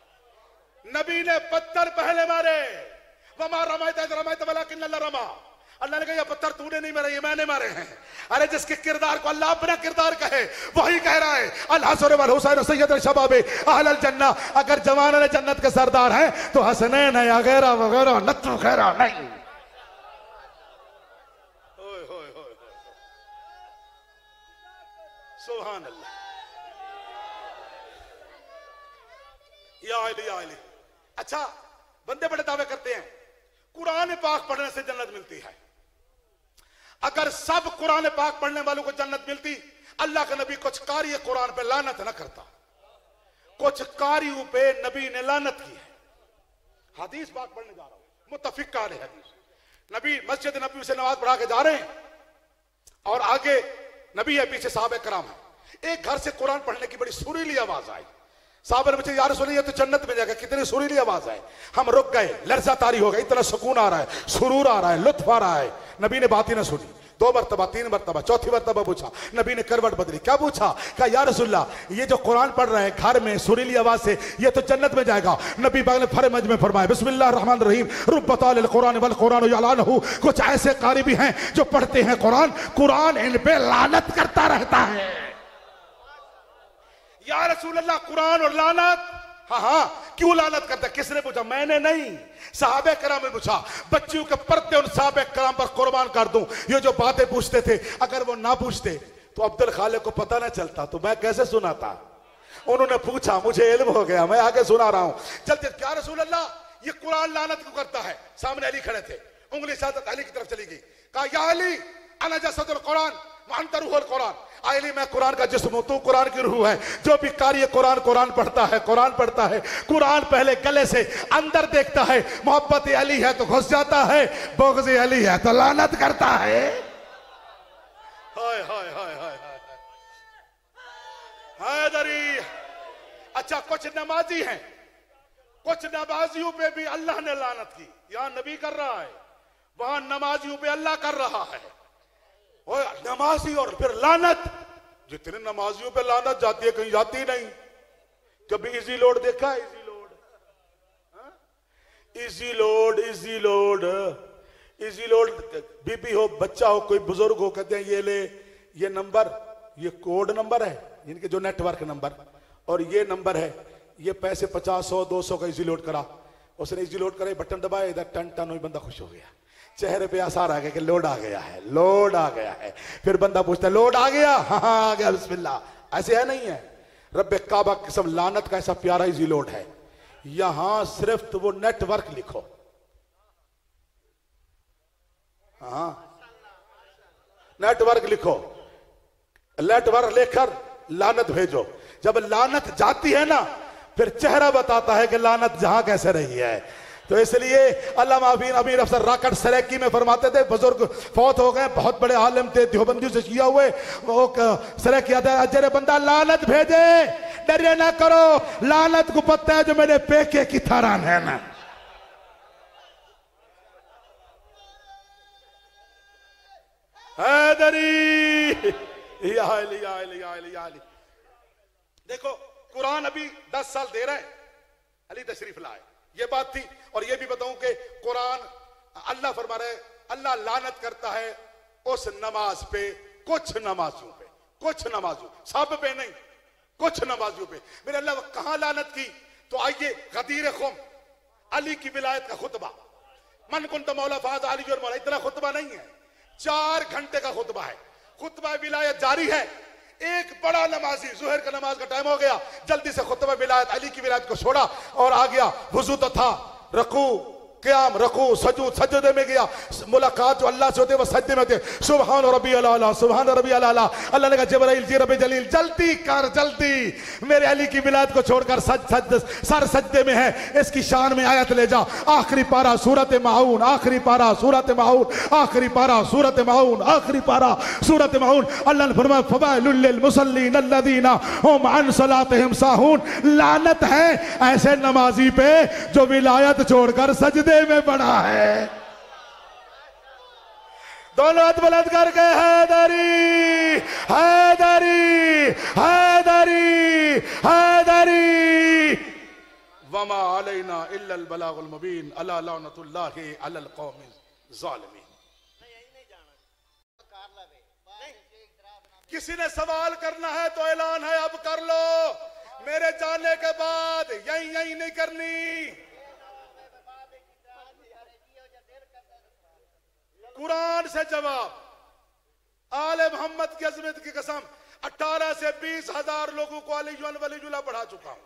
नबी ने पत्थर पहले मारे, वमा रमायत इज़ रमायत वलाकिन्नल्लाह रमा। अल्लाह ने कहा ये पत्थर तूने नहीं मारे, ये मैंने मारे हैं। अरे जिसके किरदार को अल्लाह अपना किरदार कहे वही कह रहा है अल हसन वल हुसैन सय्यद शबाब अहल जन्नह। अगर जवान जन्नत के सरदार हैं तो हसनैन है वगैरह वगैरह नत्तु खैरा नहीं। ओए होए होए, सुभान अल्लाह। या अली। अच्छा, बंदे बड़े दावे करते हैं कुरान पाक पढ़ने से जन्नत मिलती है। अगर सब कुरान पाक पढ़ने वालों को जन्नत मिलती, अल्लाह का नबी कुछ कारी कुरान पे लानत न करता। कुछ कारियों पे नबी ने लानत की है। हदीस पाक पढ़ने जा रहा हूं, मुत्तफिक कार है हदीस। नबी मस्जिद नबी से नमाज पढ़ा के जा रहे हैं और आगे नबी है, पीछे साहब कराम है। एक घर से कुरान पढ़ने की बड़ी सुरीली आवाज आई। साहब ने पूछा या रसूल ये तो जन्नत में जाएगा, कितनी सुरीली आवाज है। हम रुक गए, लर्जा तारी हो गई, इतना सुकून आ रहा है, सुरूर आ रहा है, लुत्फ आ रहा है। नबी ने बात ही ना सुनी। 2 मरतबा 3 मरतबा, चौथी मरतबा पूछा। नबी ने करवट बदली। क्या पूछा? कहा या रसूलल्लाह ये जो कुरान पढ़ रहे हैं घर में सुरीली आवाज से, ये तो जन्नत में जाएगा। नबी पाक ने फरमज में फरमाया बिस्मिल्लाहिर रहमानिर रहीम रुब्बताल कुरान वल कुरान यलानहु। कुछ ऐसे कारी भी हैं जो पढ़ते हैं कुरान, कुरान इन पे लानत करता रहता है। या रसूल अल्लाह कुरान और लानत? हाँ, क्यों लानत करता है? किसने पूछा? मैंने नहीं, साहबे कराम ने पूछा। बच्चियों के पर्दे उन साहबे कराम पर कुर्बान कर दूं। ये जो बातें पूछते थे, अगर वो ना पूछते तो अब्दुल खालिक को पता ना चलता, तो मैं कैसे सुनाता? उन्होंने पूछा, मुझे इल्म हो गया, मैं आगे सुना रहा हूं। चलते क्या रसूल अल्लाह ये कुरान लानत क्यों करता है? सामने अली खड़े थे, उंगली सादत अली की तरफ चली गई। कहा या अली अना जसदुल कुरान व अंत रूहुल कुरान। अली मैं कुरान का जिस्म हूं, तू कुरान की रूह है। जो भी कारी कुरान कुरान पढ़ता है, कुरान पढ़ता है, कुरान पहले गले से अंदर देखता है। मोहब्बत अली है तो घुस जाता है, बोगज़ अली है तो लानत करता है। हाय हाय हाय हाय हैदरी। अच्छा, कुछ नमाजी हैं, कुछ नमाजियों पे भी अल्लाह ने लानत की। यहां नबी कर रहा है, वहां नमाजियों पे अल्लाह कर रहा है। नमाजी और फिर लानत। जितने नमाजियों पे लानत जाती है कहीं जाती नहीं। कभी इजी लोड देखा? Easy load, easy load, easy load, easy load. बीबी हो, बच्चा हो, कोई बुजुर्ग हो, कहते हैं ये ले, ये नंबर, ये कोड नंबर है इनके, जो नेटवर्क नंबर, और ये नंबर है, ये पैसे 50 100 200 का इजी लोड करा। उसने इजी लोड करे, बटन दबाया, इधर टन टन हुई, बंदा खुश हो गया। चेहरे पे आसार आ गया कि लोड आ गया है, लोड आ गया है। फिर बंदा पूछता है लोड आ गया? हाँ आ गया, बिस्मिल्लाह। ऐसे है नहीं है? रब्बे काबा की कसम, लानत का ऐसा प्यारा इजी लोड है। यहां सिर्फ तो वो नेटवर्क लिखो, हाँ नेटवर्क लिखो, नेटवर्क लेकर लानत भेजो। जब लानत जाती है ना, फिर चेहरा बताता है कि लानत जहां कैसे रही है। तो इसलिए अल्लामा अमीर अफसर राकट सरेकी में फरमाते थे, बुजुर्ग फौत हो गए, बहुत बड़े आलिम थे, देवबंदियों से किया हुए, वो सरेकी आता है, अजरे बंदा लानत भेजे, डरे ना करो, लानत को पता है जो मेरे पेके की थारान है ना। हैदरी या अली या अली या अली या अली। देखो कुरान अभी 10 साल दे रहा है, अली तशरीफ लाए, ये बात थी। और ये भी बताऊं कि कुरान अल्लाह फरमा रहे, अल्लाह लानत करता है उस नमाज पे, कुछ नमाजियों पे, कुछ नमाजियों, सब पे नहीं, कुछ नमाजियों पे। मेरे अल्लाह कहां लानत की? तो आइए गदीर खुम, अली की विलायत का खुतबा, मन कुंत मौला फाज अली और मौला, इतना खुतबा नहीं है, 4 घंटे का खुतबा है। खुतबा विलायत जारी है। एक बड़ा नमाजी, जुहर का नमाज का टाइम हो गया, जल्दी से खुतबा विलायत अली की विलायत को छोड़ा और आ गया। वजू तो था, रकू क़याम, रकू सजूद, सजदे में गया। मुलाकात जो अल्लाह से होते वो सजदे में होते। सुभान रब्बी अला, सुभान रब्बी अला। अल्लाह ने कहा जिब्राइल जी रब्बी जलील जल्दी कर, जल्दी मेरे अली की विलायत को छोड़कर सर सजदे में है। इसकी शान में आयत ले जा। आखिरी पारा सूरत माऊन, आखिरी पारा सूरत माऊन, आखिरी पारा सूरत माऊन, आखिरी पारा सूरत माऊन। अल्लाह ने फरमाया फवाइलुल लिल मुसल्लीन अल्लज़ीना हुम अन सलातिहिम साहून। लानत है ऐसे नमाजी पे जो विलायत छोड़कर सजदे में बड़ा है। दोनों हाथ बुलंद करके हैदरी हैदरी हैदरी हैदरी वमा अलैना इल्लल बलागुल मुबीन अला लानतुल्लाहि अलल कौमिल ज़ालिमीन। किसी ने सवाल करना है तो ऐलान है, अब कर लो। मेरे जाने के बाद यही नहीं करनी। कुरान से जवाब, आले मोहम्मद की अजमत की कसम, 18 से 20 हजार लोगों को अली वलीजुल्लाह पढ़ा चुका हूं।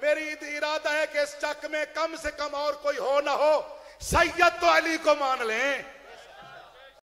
मेरी इरादा है कि इस चक में कम से कम और कोई हो ना हो, सैयद तो अली को मान लें।